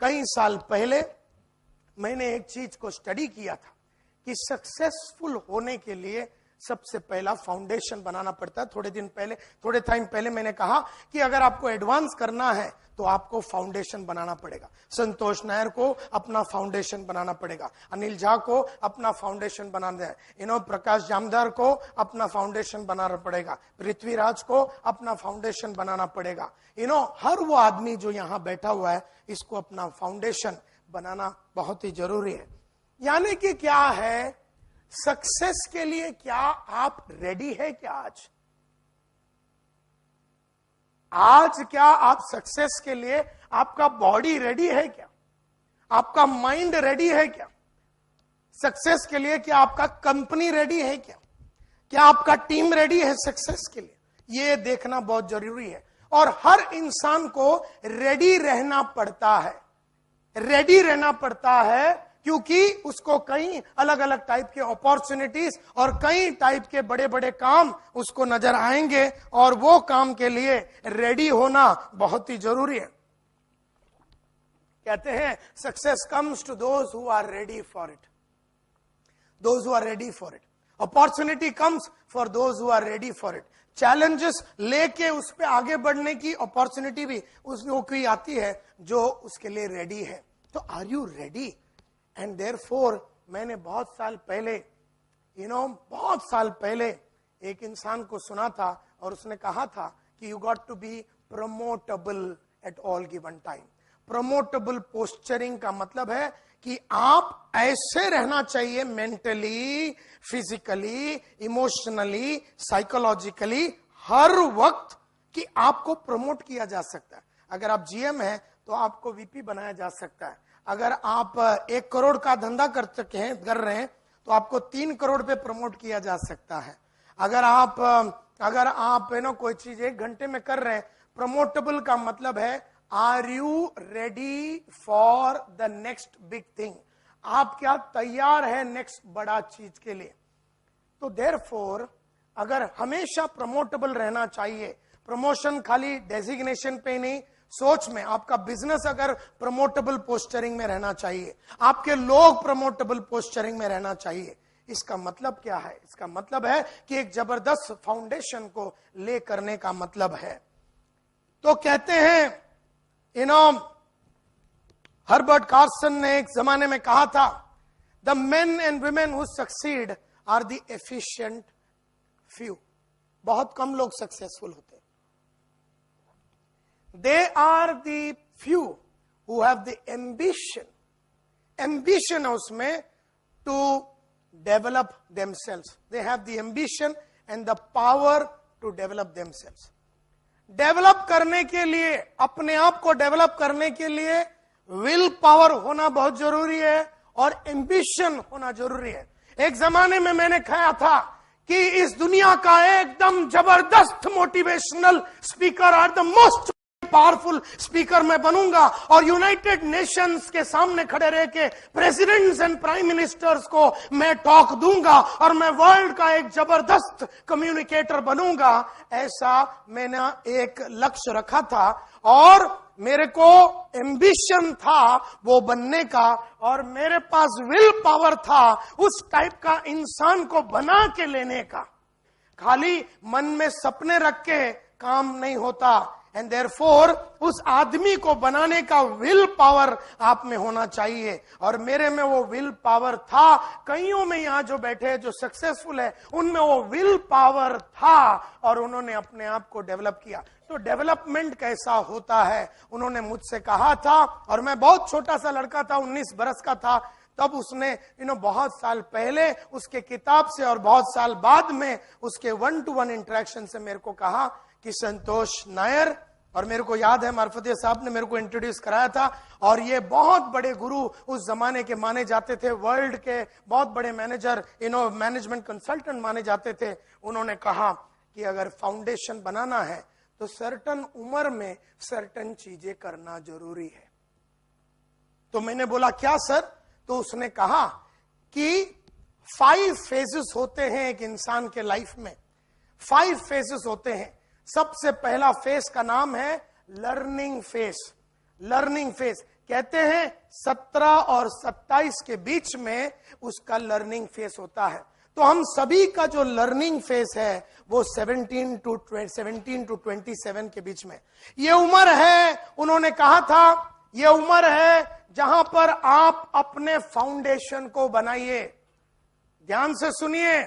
कई साल पहले मैंने एक चीज को स्टडी किया था कि सक्सेसफुल होने के लिए सबसे पहला फाउंडेशन बनाना पड़ता है। थोड़े टाइम पहले मैंने कहा कि अगर आपको एडवांस करना है तो आपको फाउंडेशन बनाना पड़ेगा। संतोष नायर को अपना फाउंडेशन बनाना पड़ेगा, अनिल झा को अपना फाउंडेशन बनाना है, प्रकाश जामदार को अपना फाउंडेशन बनाना पड़ेगा, पृथ्वीराज को अपना फाउंडेशन बनाना पड़ेगा। हर वो आदमी जो यहां बैठा हुआ है, इसको अपना फाउंडेशन बनाना बहुत ही जरूरी है। यानी कि क्या है, सक्सेस के लिए क्या आप रेडी है? क्या आज क्या आप सक्सेस के लिए आपका बॉडी रेडी है? क्या आपका माइंड रेडी है? क्या सक्सेस के लिए क्या आपका कंपनी रेडी है? क्या आपका टीम रेडी है सक्सेस के लिए? ये देखना बहुत जरूरी है। और हर इंसान को रेडी रहना पड़ता है, रेडी रहना पड़ता है, क्योंकि उसको कई अलग अलग टाइप के अपॉर्चुनिटीज और कई टाइप के बड़े बड़े काम उसको नजर आएंगे, और वो काम के लिए रेडी होना बहुत ही जरूरी है। कहते हैं success comes to those who are ready for it, those who are ready for it. Opportunity comes for those who are ready for it. Challenges लेके उस पे आगे बढ़ने की अपॉर्चुनिटी भी उसको की आती है जो उसके लिए रेडी है। तो are you ready? And therefore मैंने बहुत साल पहले एक इंसान को सुना था, और उसने कहा था कि you got to be promotable at all given time. Promotable posturing का मतलब है कि आप ऐसे रहना चाहिए मेंटली, फिजिकली, इमोशनली, साइकोलॉजिकली हर वक्त कि आपको प्रमोट किया जा सकता है। अगर आप जीएम हैं तो आपको वीपी बनाया जा सकता है। अगर आप 1 करोड़ का धंधा कर रहे हैं तो आपको 3 करोड़ पे प्रमोट किया जा सकता है। अगर आप कोई चीज 1 घंटे में कर रहे हैं, प्रमोटेबल का मतलब है are you ready for the next big thing? आप क्या तैयार है नेक्स्ट बड़ा चीज के लिए? तो देयरफॉर अगर हमेशा प्रमोटेबल रहना चाहिए, प्रमोशन खाली डेजिग्नेशन पे नहीं, सोच में आपका बिजनेस अगर प्रमोटेबल पोस्चरिंग में रहना चाहिए, आपके लोग प्रमोटेबल पोस्चरिंग में रहना चाहिए। इसका मतलब क्या है? इसका मतलब है कि एक जबरदस्त फाउंडेशन को ले करने का मतलब है। तो कहते हैं हर्बर्ट कार्सन ने एक जमाने में कहा था, the men and women who succeed are the efficient few. बहुत कम लोग सक्सेसफुल होते हैं। They are the few who have the ambition है उसमें to develop themselves. They have the ambition and the power to develop themselves. Develop करने के लिए, अपने आप को डेवलप करने के लिए विल पावर होना बहुत जरूरी है और एम्बिशन होना जरूरी है। एक जमाने में मैंने कहा था कि इस दुनिया का एकदम जबरदस्त मोटिवेशनल स्पीकर और द मोस्ट पावरफुल स्पीकर मैं बनूंगा और यूनाइटेड नेशंस के सामने खड़े रह के प्रेसिडेंट्स एंड प्राइम मिनिस्टर्स को मैं टॉक दूंगा और मैं वर्ल्ड का एक जबरदस्त कम्युनिकेटर बनूंगा। ऐसा मैंने एक लक्ष्य रखा था और मेरे को एम्बिशन था वो बनने का, और मेरे पास विल पावर था उस टाइप का इंसान को बना के लेने का। खाली मन में सपने रख के काम नहीं होता, एंड देयरफॉर उस आदमी को बनाने का विल पावर आप में होना चाहिए। और मेरे में वो विल पावर था। कईयों में यहां जो बैठे हैं जो सक्सेसफुल है उनमें वो विल पावर था और उन्होंने अपने आप को डेवलप किया। तो डेवलपमेंट कैसा होता है उन्होंने मुझसे कहा था, और मैं बहुत छोटा सा लड़का था, 19 बरस का था तब। उसने बहुत साल पहले उसके किताब से और बहुत साल बाद में उसके 1-to-1 इंटरेक्शन से मेरे को कहा कि संतोष नायर, और मेरे को याद है मार्फतिया साहब ने मेरे को इंट्रोड्यूस कराया था, और ये बहुत बड़े गुरु उस जमाने के माने जाते थे, वर्ल्ड के बहुत बड़े मैनेजर, मैनेजमेंट कंसल्टेंट माने जाते थे। उन्होंने कहा कि अगर फाउंडेशन बनाना है तो सर्टन उम्र में सर्टन चीजें करना जरूरी है। तो मैंने बोला क्या सर? तो उसने कहा कि 5 फेजेस होते हैं एक इंसान के लाइफ में, 5 फेजेस होते हैं। सबसे पहला फेज का नाम है लर्निंग फेज। लर्निंग फेज कहते हैं 17 और 27 के बीच में उसका लर्निंग फेस होता है। तो हम सभी का जो लर्निंग फेस है वो 17 टू 27 के बीच में। ये उम्र है, उन्होंने कहा था, ये उम्र है जहां पर आप अपने फाउंडेशन को बनाइए। ध्यान से सुनिए,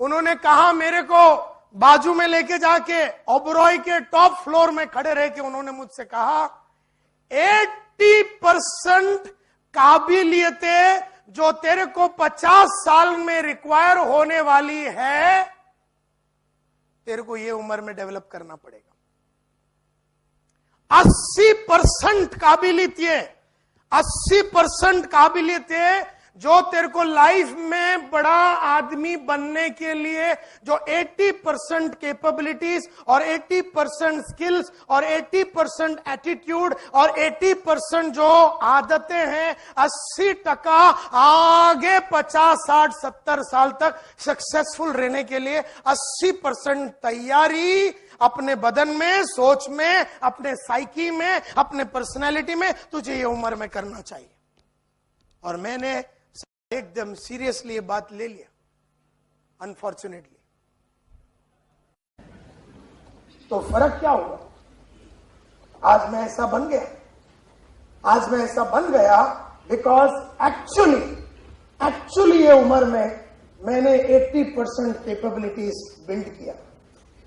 उन्होंने कहा, मेरे को बाजू में लेके जाके ओबरॉय के टॉप फ्लोर में खड़े रह के उन्होंने मुझसे कहा 80% काबिलियतें जो तेरे को 50 साल में रिक्वायर होने वाली है, तेरे को ये उम्र में डेवलप करना पड़ेगा। 80% काबिलियतें जो तेरे को लाइफ में बड़ा आदमी बनने के लिए जो 80% कैपेबिलिटीज और 80% स्किल्स और 80% एटीट्यूड और 80% जो आदतें हैं, 80% आगे 50, 60, 70 साल तक सक्सेसफुल रहने के लिए 80% तैयारी अपने बदन में, सोच में, अपने साइकी में, अपने पर्सनैलिटी में तुझे ये उम्र में करना चाहिए। और मैंने एकदम सीरियसली ये बात ले लिया, अनफॉर्चुनेटली। तो फर्क क्या हुआ? आज मैं ऐसा बन गया बिकॉज एक्चुअली ये उम्र में मैंने 80% कैपेबिलिटीज बिल्ड किया।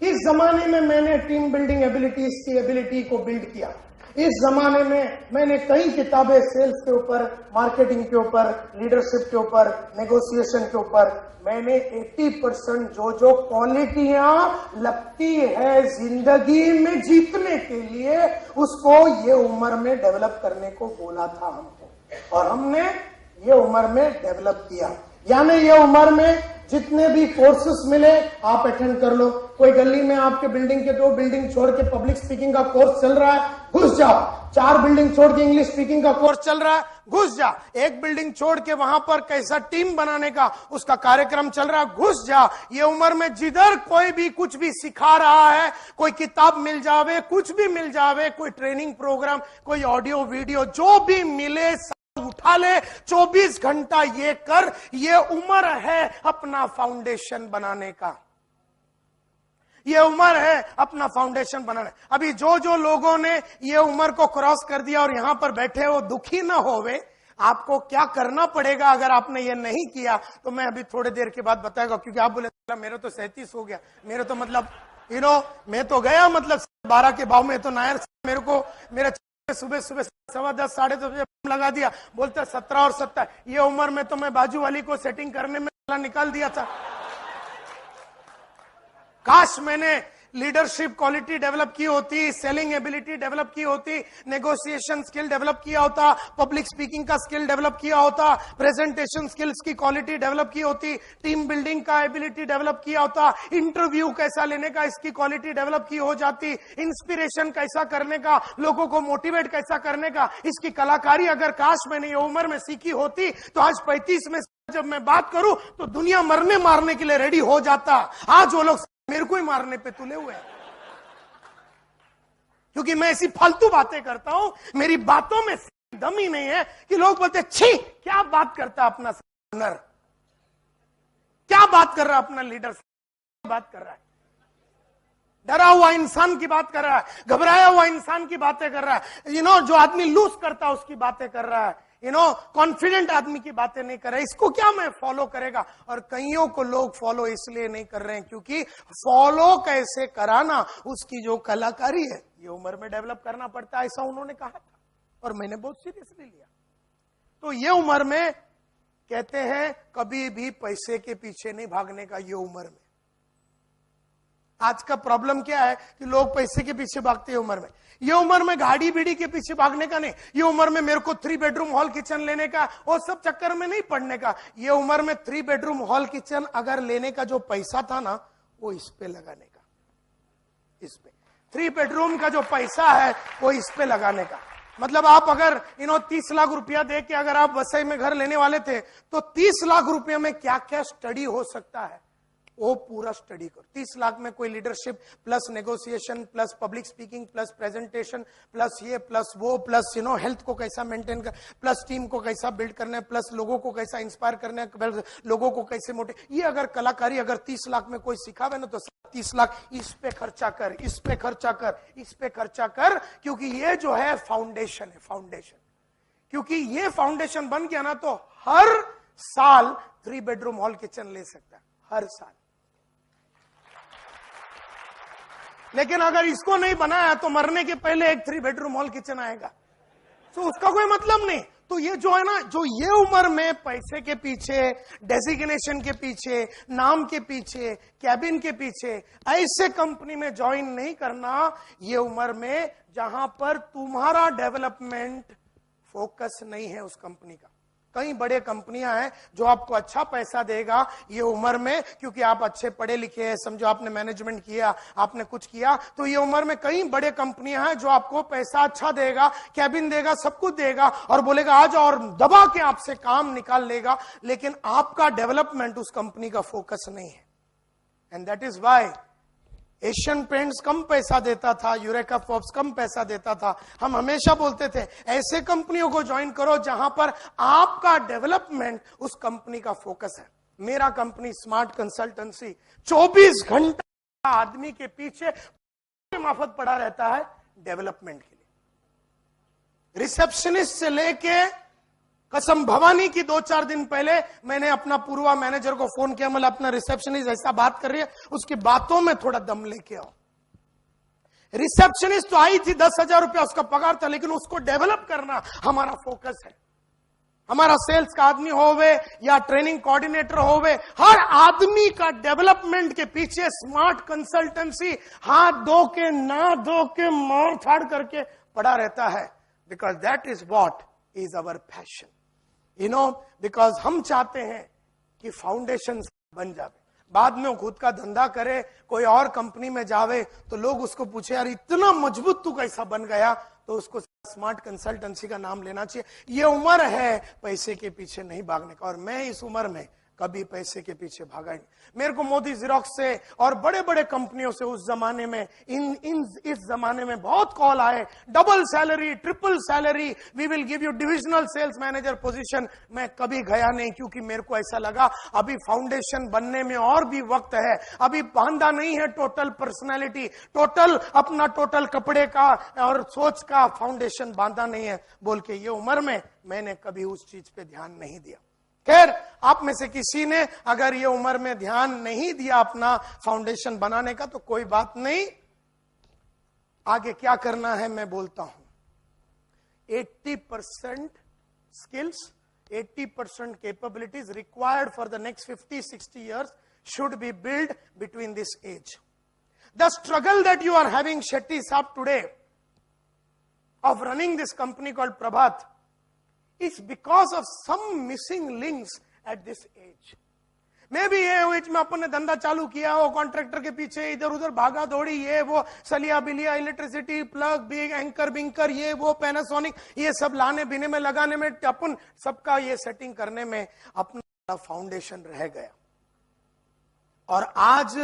इस जमाने में मैंने टीम बिल्डिंग एबिलिटीज की एबिलिटी को बिल्ड किया। इस जमाने में मैंने कई किताबें सेल्स के ऊपर, मार्केटिंग के ऊपर, लीडरशिप के ऊपर, नेगोशिएशन के ऊपर, मैंने 80% जो क्वालिटियां लगती है जिंदगी में जीतने के लिए, उसको ये उम्र में डेवलप करने को बोला था हमको, और हमने ये उम्र में डेवलप किया। यानी ये उम्र में जितने भी कोर्सेस मिले आप अटेंड कर लो। कोई गली में आपके बिल्डिंग के 2 बिल्डिंग छोड़ के पब्लिक स्पीकिंग का कोर्स चल रहा है, घुस जाओ। 4 बिल्डिंग छोड़ के इंग्लिश स्पीकिंग का कोर्स चल रहा है, घुस जा। 1 बिल्डिंग छोड़ के वहां पर कैसा टीम बनाने का उसका कार्यक्रम चल रहा है, घुस जा। ये उम्र में जिधर कोई भी कुछ भी सिखा रहा है, कोई किताब मिल जावे, कुछ भी मिल जावे, कोई ट्रेनिंग प्रोग्राम, कोई ऑडियो वीडियो, जो भी मिले उठा ले, 24 घंटा ये कर। ये उम्र है अपना फाउंडेशन बनाने का, ये उम्र है अपना फाउंडेशन बनाने। अभी जो लोगों ने ये उम्र को क्रॉस कर दिया और यहां पर बैठे हो, दुखी ना होवे। आपको क्या करना पड़ेगा अगर आपने ये नहीं किया, तो मैं अभी थोड़ी देर के बाद बताएगा। क्योंकि आप बोले मेरे तो 37 हो गया, मेरे तो मतलब मैं तो गया मतलब 12 के भाव में, तो नायर मेरे को मेरा सुबह 10:15 साढ़े 10 लगा दिया, बोलते 17 और 70। ये उम्र में तो मैं बाजू वाली को सेटिंग करने में निकाल दिया था। काश मैंने लीडरशिप क्वालिटी डेवलप की होती, सेलिंग एबिलिटी डेवलप की होती, नेगोशिएशन स्किल डेवलप किया होता, पब्लिक स्पीकिंग का स्किल डेवलप किया होता, प्रेजेंटेशन स्किल्स की क्वालिटी डेवलप की होती, टीम बिल्डिंग का एबिलिटी डेवलप किया होता, इंटरव्यू कैसा लेने का इसकी क्वालिटी डेवलप की हो जाती, इंस्पिरेशन कैसा करने का, लोगों को मोटिवेट कैसा करने का, इसकी कलाकारी अगर काश मैंने ये उम्र में सीखी होती, तो आज 35 में जब मैं बात करूं तो दुनिया मरने मारने के लिए रेडी हो जाता। आज वो लोग मेरे को ही मारने पे तुले हुए हैं, क्योंकि मैं ऐसी फालतू बातें करता हूं, मेरी बातों में दम ही नहीं है कि लोग बोलते छी क्या बात करता अपना ओनर, क्या बात कर रहा अपना लीडर, बात कर रहा है, डरा हुआ इंसान की बात कर रहा है, घबराया हुआ इंसान की बातें कर रहा है, जो आदमी लूज करता है उसकी बातें कर रहा है, कॉन्फिडेंट आदमी की बातें नहीं कर रहे। इसको क्या मैं फॉलो करेगा? और कईयों को लोग फॉलो इसलिए नहीं कर रहे हैं क्योंकि फॉलो कैसे कराना, उसकी जो कलाकारी है ये उम्र में डेवलप करना पड़ता है, ऐसा उन्होंने कहा था और मैंने बहुत सीरियसली लिया। तो ये उम्र में कहते हैं कभी भी पैसे के पीछे नहीं भागने का। ये उम्र में आज का प्रॉब्लम क्या है कि लोग पैसे के पीछे भागते हैं उम्र में। ये उम्र में गाड़ी बीड़ी के पीछे भागने का नहीं, ये उम्र में मेरे को 3 बेडरूम हॉल किचन लेने का, वो सब चक्कर में नहीं पड़ने का। ये उम्र में 3 बेडरूम हॉल किचन अगर लेने का जो पैसा था ना, वो इस पे लगाने का, इस पे 3 बेडरूम का जो पैसा है वो इस पे लगाने का। मतलब आप अगर 30 लाख रुपया दे के अगर आप वसई में घर लेने वाले थे, तो 30 लाख रुपये में क्या क्या स्टडी हो सकता है वो पूरा स्टडी करो। 30 लाख में कोई leadership plus negotiation plus public speaking plus presentation plus ये प्लस वो प्लस हेल्थ को कैसा मेंटेन कर, प्लस टीम को कैसा बिल्ड करना है, प्लस लोगों को कैसा इंस्पायर करना है, लोगों को कैसे मोटे, ये अगर कलाकारी अगर 30 लाख में कोई सिखावे ना तो 30 लाख इस पे खर्चा कर, इस पे खर्चा कर, इस पे खर्चा कर, क्योंकि ये जो है फाउंडेशन है, फाउंडेशन। क्योंकि ये फाउंडेशन बन गया ना तो हर साल 3 बेडरूम हॉल किचन ले सकता है, हर साल। लेकिन अगर इसको नहीं बनाया तो मरने के पहले एक 3 बेडरूम हॉल किचन आएगा, तो उसका कोई मतलब नहीं। तो ये जो है ना, जो ये उम्र में पैसे के पीछे, डेजिग्नेशन के पीछे, नाम के पीछे, कैबिन के पीछे, ऐसे कंपनी में ज्वाइन नहीं करना। ये उम्र में जहां पर तुम्हारा डेवलपमेंट फोकस नहीं है उस कंपनी का। कई बड़े कंपनियां हैं जो आपको अच्छा पैसा देगा ये उम्र में, क्योंकि आप अच्छे पढ़े लिखे हैं, समझो आपने मैनेजमेंट किया, आपने कुछ किया, तो ये उम्र में कई बड़े कंपनियां हैं जो आपको पैसा अच्छा देगा, कैबिन देगा, सब कुछ देगा और बोलेगा आज और दबा के आपसे काम निकाल लेगा, लेकिन आपका डेवलपमेंट उस कंपनी का फोकस नहीं है। And that is why Asian Paints कम पैसा देता था, यूरेका फोर्ब्स कम पैसा देता था। हम हमेशा बोलते थे ऐसे कंपनियों को ज्वाइन करो जहां पर आपका डेवलपमेंट उस कंपनी का फोकस है। मेरा कंपनी स्मार्ट कंसल्टेंसी 24 घंटा आदमी के पीछे माफत पड़ा रहता है डेवलपमेंट के लिए। रिसेप्शनिस्ट से लेके कसम भवानी की 2-4 दिन पहले मैंने अपना पूर्वा मैनेजर को फोन किया, मतलब अपना रिसेप्शनिस्ट ऐसा बात कर रही है, उसकी बातों में थोड़ा दम लेके आओ। रिसेप्शनिस्ट तो आई थी, 10,000 रुपया उसका पगार था, लेकिन उसको डेवलप करना हमारा फोकस है। हमारा सेल्स का आदमी होवे या ट्रेनिंग कोऑर्डिनेटर होवे, हर आदमी का डेवलपमेंट के पीछे स्मार्ट कंसल्टेंसी हाथ धो के, ना धो के, मार फाड़ करके पड़ा रहता है। Because that is what is our passion, because हम चाहते हैं कि फाउंडेशन बन जाए, बाद में वो खुद का धंधा करे, कोई और कंपनी में जावे तो लोग उसको पूछे यार इतना मजबूत तू कैसा बन गया, तो उसको स्मार्ट कंसल्टेंसी का नाम लेना चाहिए। ये उम्र है पैसे के पीछे नहीं भागने का, और मैं इस उम्र में कभी पैसे के पीछे भागा नहीं। मेरे को मोदी ज़ेरॉक्स से और बड़े बड़े कंपनियों से उस जमाने में इस जमाने में बहुत कॉल आए, double salary, triple salary, we will give you divisional sales manager position. मैं कभी गया नहीं, क्योंकि मेरे को ऐसा लगा अभी फाउंडेशन बनने में और भी वक्त है, अभी बांधा नहीं है टोटल पर्सनैलिटी, टोटल अपना टोटल कपड़े का और सोच का फाउंडेशन बांधा नहीं है बोल के ये उम्र में मैंने कभी उस चीज पे ध्यान नहीं दिया। खैर, आप में से किसी ने अगर ये उम्र में ध्यान नहीं दिया अपना फाउंडेशन बनाने का तो कोई बात नहीं, आगे क्या करना है मैं बोलता हूं। 80% skills, 80% capabilities required for the next 50-60 years should be built between this age. The struggle that you are having, Shetty Saab, today of running this company called Prabhat is because of some missing links at this age. मैं भी ये as में अपन ने धंधा चालू किया हो, contractor के पीछे इधर उधर भागा दौड़ी, ये वो सलिया बिलिया, इलेक्ट्रिसिटी, प्लग, बिग एंकर बिंकर, ये वो पैनासोनिक, ये सब लाने बीने में लगाने में, अपन सबका ये सेटिंग करने में अपना फाउंडेशन रह गया। और आज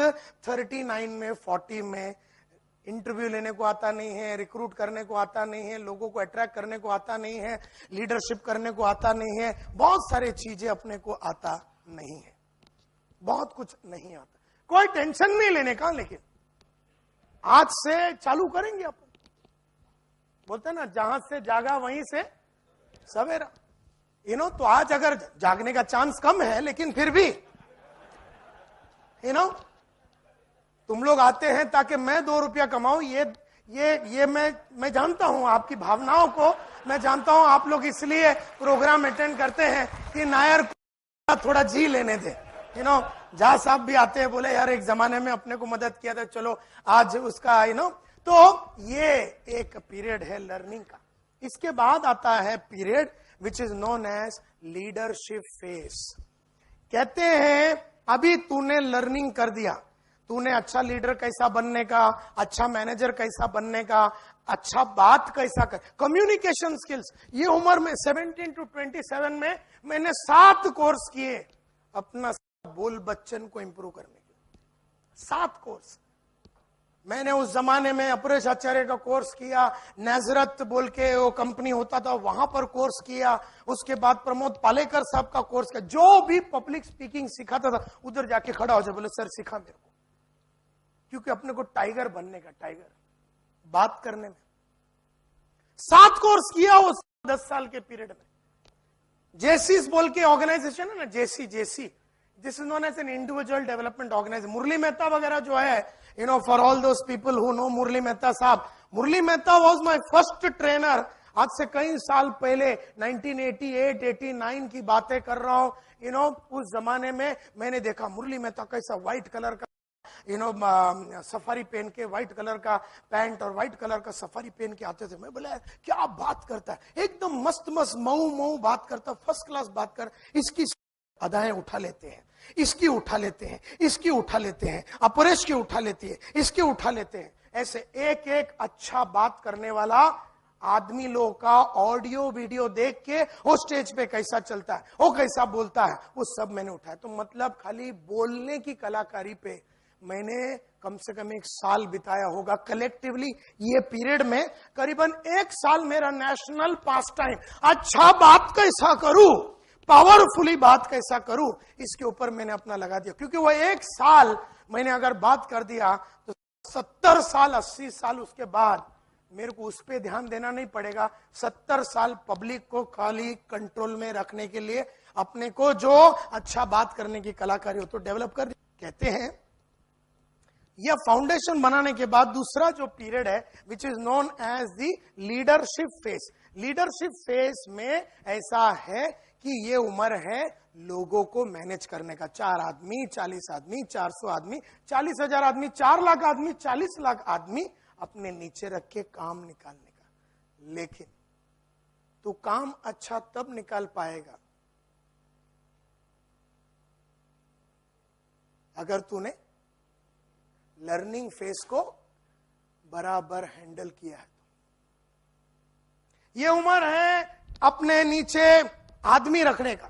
39 में 40 में इंटरव्यू लेने को आता नहीं है, रिक्रूट करने को आता नहीं है, लोगों को अट्रैक्ट करने को आता नहीं है, लीडरशिप करने को आता नहीं है, बहुत सारी चीजें अपने को आता नहीं है, बहुत कुछ नहीं आता। कोई टेंशन नहीं लेने का, लेकिन आज से चालू करेंगे अपन। बोलते ना जहां से जागा वहीं से सवेरा, तो आज अगर जागने का चांस कम है, लेकिन फिर भी तुम लोग आते हैं ताकि मैं 2 रुपया कमाऊं, ये मैं जानता हूं आपकी भावनाओं को, मैं जानता हूं आप लोग इसलिए प्रोग्राम अटेंड करते हैं कि नायर को थोड़ा जी लेने दे। जहा साहब भी आते हैं, बोले यार एक जमाने में अपने को मदद किया था, चलो आज उसका तो ये एक पीरियड है लर्निंग का। इसके बाद आता है period which is known as leadership phase. कहते हैं अभी तूने लर्निंग कर दिया, तूने अच्छा लीडर कैसा बनने का, अच्छा मैनेजर कैसा बनने का, अच्छा बात कैसा कर, कम्युनिकेशन स्किल्स। ये उम्र में 17 to 27 में मैंने 7 कोर्स किए अपना बोल बच्चन को इंप्रूव करने के। 7 कोर्स। मैंने उस जमाने में अपरेश आचार्य का कोर्स किया, नजरत बोल के वो कंपनी होता था वहां पर कोर्स किया, उसके बाद प्रमोद पालेकर साहब का कोर्स किया। जो भी पब्लिक स्पीकिंग सिखाता था उधर जाके खड़ा हो जाए, बोले सर सिखा मेरे को, क्योंकि अपने को टाइगर बनने का, टाइगर बात करने में। 7 कोर्स किया उस 10 साल के पीरियड में। जेसीस बोल के ऑर्गेनाइजेशन है ना, JC, this is known as an individual development organization. Murli Mehta वगैरह जो है, for all those people who know मुरली मेहता साहब, मुरली Mehta was my first trainer। आज से कई साल पहले 1988, 89 की बातें कर रहा हूं। उस जमाने में मैंने देखा मुरली मेहता कैसा व्हाइट कलर का सफारी पहन के, व्हाइट कलर का पैंट और व्हाइट कलर का सफारी पहन के आते थे। मैं बोला क्या बात करता है, एकदम मस्त मऊ बात करता, फर्स्ट क्लास बात कर। इसकी अदाएं उठा लेते हैं, इसकी उठा लेते हैं, इसकी उठा लेते हैं, अपरेश की उठा लेती है, इसकी उठा लेते हैं। ऐसे एक एक अच्छा बात करने वाला आदमी लोगों का ऑडियो वीडियो देख के वो स्टेज पे कैसा चलता है, वो कैसा बोलता है, वो सब मैंने उठाया। तो मतलब खाली बोलने की कलाकारी पे मैंने कम से कम 1 साल बिताया होगा कलेक्टिवली। ये पीरियड में करीबन 1 साल मेरा नेशनल पास टाइम, अच्छा बात कैसा करूं, पावरफुली बात कैसा करूं, इसके ऊपर मैंने अपना लगा दिया। क्योंकि वो 1 साल मैंने अगर बात कर दिया तो 70 साल 80 साल उसके बाद मेरे को उस पर ध्यान देना नहीं पड़ेगा। 70 साल पब्लिक को खाली कंट्रोल में रखने के लिए अपने को जो अच्छा बात करने की कलाकारी हो तो डेवलप कर। कहते हैं यह फाउंडेशन बनाने के बाद दूसरा जो पीरियड है which is known as the leadership phase. Leadership phase में ऐसा है कि ये उम्र है लोगों को मैनेज करने का। 4 आदमी, 40 आदमी, 400 आदमी, 40,000 आदमी, 4 लाख आदमी, 40 लाख आदमी अपने नीचे रख के काम निकालने का। लेकिन तू काम अच्छा तब निकाल पाएगा अगर तूने लर्निंग फेज को बराबर हैंडल किया है। ये उम्र है अपने नीचे आदमी रखने का,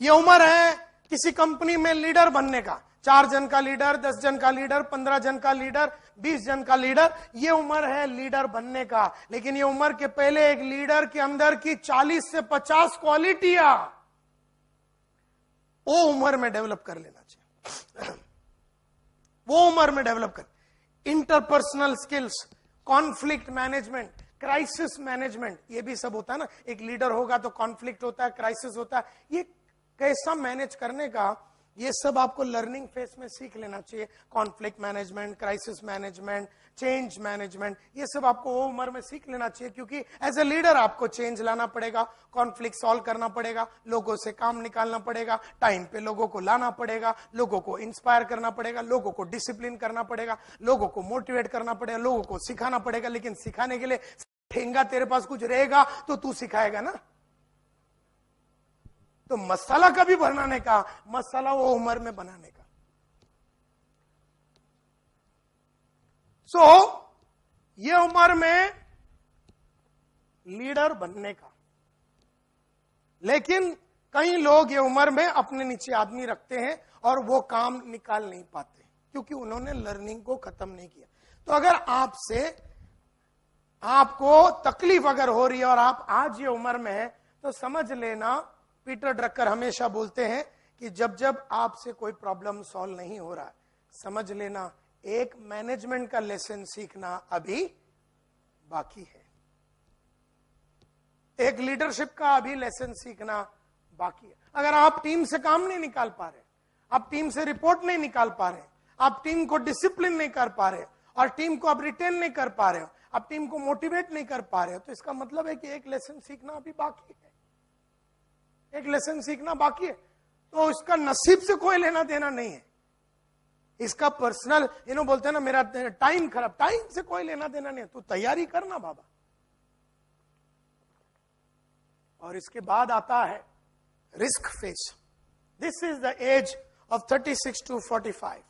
ये उम्र है किसी कंपनी में लीडर बनने का। 4 जन का लीडर, 10 जन का लीडर, 15 जन का लीडर, 20 जन का लीडर, ये उम्र है लीडर बनने का। लेकिन ये उम्र के पहले एक लीडर के अंदर की 40 से 50 क्वालिटियां वो उम्र में डेवलप कर लेना चाहिए। वो उम्र में डेवलप कर interpersonal skills, conflict management, crisis management, ये भी सब होता है ना। एक लीडर होगा तो कॉन्फ्लिक्ट होता है, क्राइसिस होता है, ये कैसा मैनेज करने का, ये सब आपको लर्निंग फेज में सीख लेना चाहिए। Conflict management, crisis management, change management, ये सब आपको वो उम्र में सीख लेना चाहिए। क्योंकि एज ए लीडर आपको चेंज लाना पड़ेगा, कॉन्फ्लिक्ट सॉल्व करना पड़ेगा, लोगों से काम निकालना पड़ेगा, टाइम पे लोगों को लाना पड़ेगा, लोगों को इंस्पायर करना पड़ेगा, लोगों को डिसिप्लिन करना पड़ेगा, लोगों को मोटिवेट करना पड़ेगा, लोगों को सिखाना पड़ेगा। लेकिन सिखाने के लिए ठेंगा तेरे पास कुछ रहेगा तो तू सिखाएगा ना। तो मसाला कभी बनाने का, मसाला वो उम्र में बनाने का। ये उम्र में लीडर बनने का। लेकिन कई लोग ये उम्र में अपने नीचे आदमी रखते हैं और वो काम निकाल नहीं पाते क्योंकि उन्होंने लर्निंग को खत्म नहीं किया। तो अगर आपको तकलीफ अगर हो रही है और आप आज ये उम्र में है तो समझ लेना, पीटर ड्रकर हमेशा बोलते हैं कि जब जब आपसे कोई प्रॉब्लम सॉल्व नहीं हो रहा है, समझ लेना एक मैनेजमेंट का लेसन सीखना अभी बाकी है, एक लीडरशिप का अभी लेसन सीखना बाकी है। अगर आप टीम से काम नहीं निकाल पा रहे, आप टीम से रिपोर्ट नहीं निकाल पा रहे, आप टीम को डिसिप्लिन नहीं कर पा रहे और टीम को आप रिटेन नहीं कर पा रहे हो, आप टीम को मोटिवेट नहीं कर पा रहे हो, तो इसका मतलब है कि एक लेसन सीखना अभी बाकी है, एक लेसन सीखना बाकी है। तो इसका नसीब से कोई लेना देना नहीं है, इसका पर्सनल बोलते हैं ना मेरा टाइम खराब, टाइम से कोई लेना देना नहीं है। तू तैयारी करना बाबा। और इसके बाद आता है risk phase. This is the age of 36 to 45।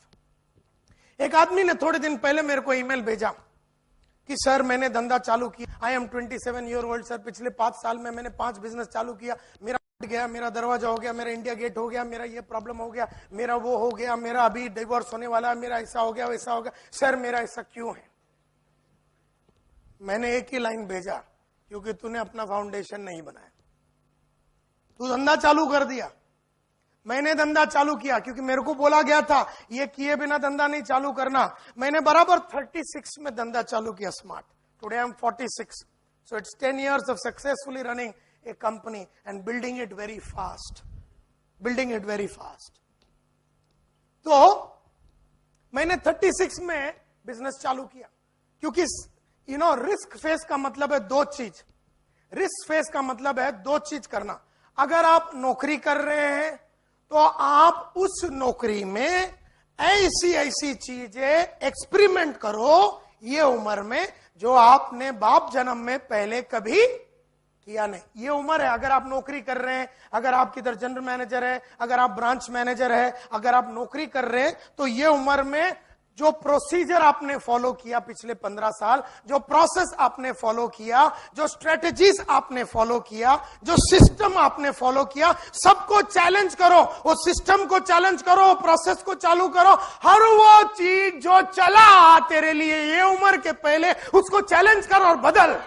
एक आदमी ने थोड़े दिन पहले मेरे को ईमेल भेजा कि सर मैंने धंधा चालू किया, I am 27 year old sir, पिछले 5 साल में मैंने 5 बिजनेस चालू किया, मेरा गया, मेरा दरवाजा हो गया, मेरा इंडिया गेट हो गया, मेरा ये प्रॉब्लम हो गया, मेरा वो हो गया, मेरा अभी डिवोर्स होने वाला है, मेरा ऐसा हो गया वैसा हो गया। सर मेरा ऐसा क्यों है? मैंने एक ही लाइन भेजा, क्योंकि तूने अपना फाउंडेशन नहीं बनाया। तू धंधा चालू कर दिया, मैंने धंधा चालू किया, क्योंकि मेरे को बोला गया था ये किए बिना धंधा नहीं चालू करना। मैंने बराबर 36 में धंधा चालू किया smart. Today I am 46, so it's 10 years of successfully running a company and building it very fast. तो मैंने 36 में बिजनेस चालू किया, क्योंकि रिस्क फेस का मतलब है दो चीज। रिस्क फेस का मतलब है दो चीज करना। अगर आप नौकरी कर रहे हैं तो आप उस नौकरी में ऐसी चीजें एक्सपेरिमेंट करो ये उम्र में, जो आपने बाप जन्म में पहले कभी किया नहीं। ये उम्र है। अगर आप नौकरी कर रहे हैं, अगर आप किधर जनरल मैनेजर है, अगर आप ब्रांच मैनेजर है, अगर आप नौकरी कर रहे हैं, तो ये उम्र में जो प्रोसीजर आपने फॉलो किया पिछले 15 साल, जो प्रोसेस आपने फॉलो किया, जो स्ट्रेटजीज आपने फॉलो किया, जो सिस्टम आपने फॉलो किया, सबको चैलेंज करो। वो सिस्टम को चैलेंज करो, प्रोसेस को चालू करो। हर वो चीज जो चला तेरे लिए ये उम्र के पहले, उसको चैलेंज करो और बदल।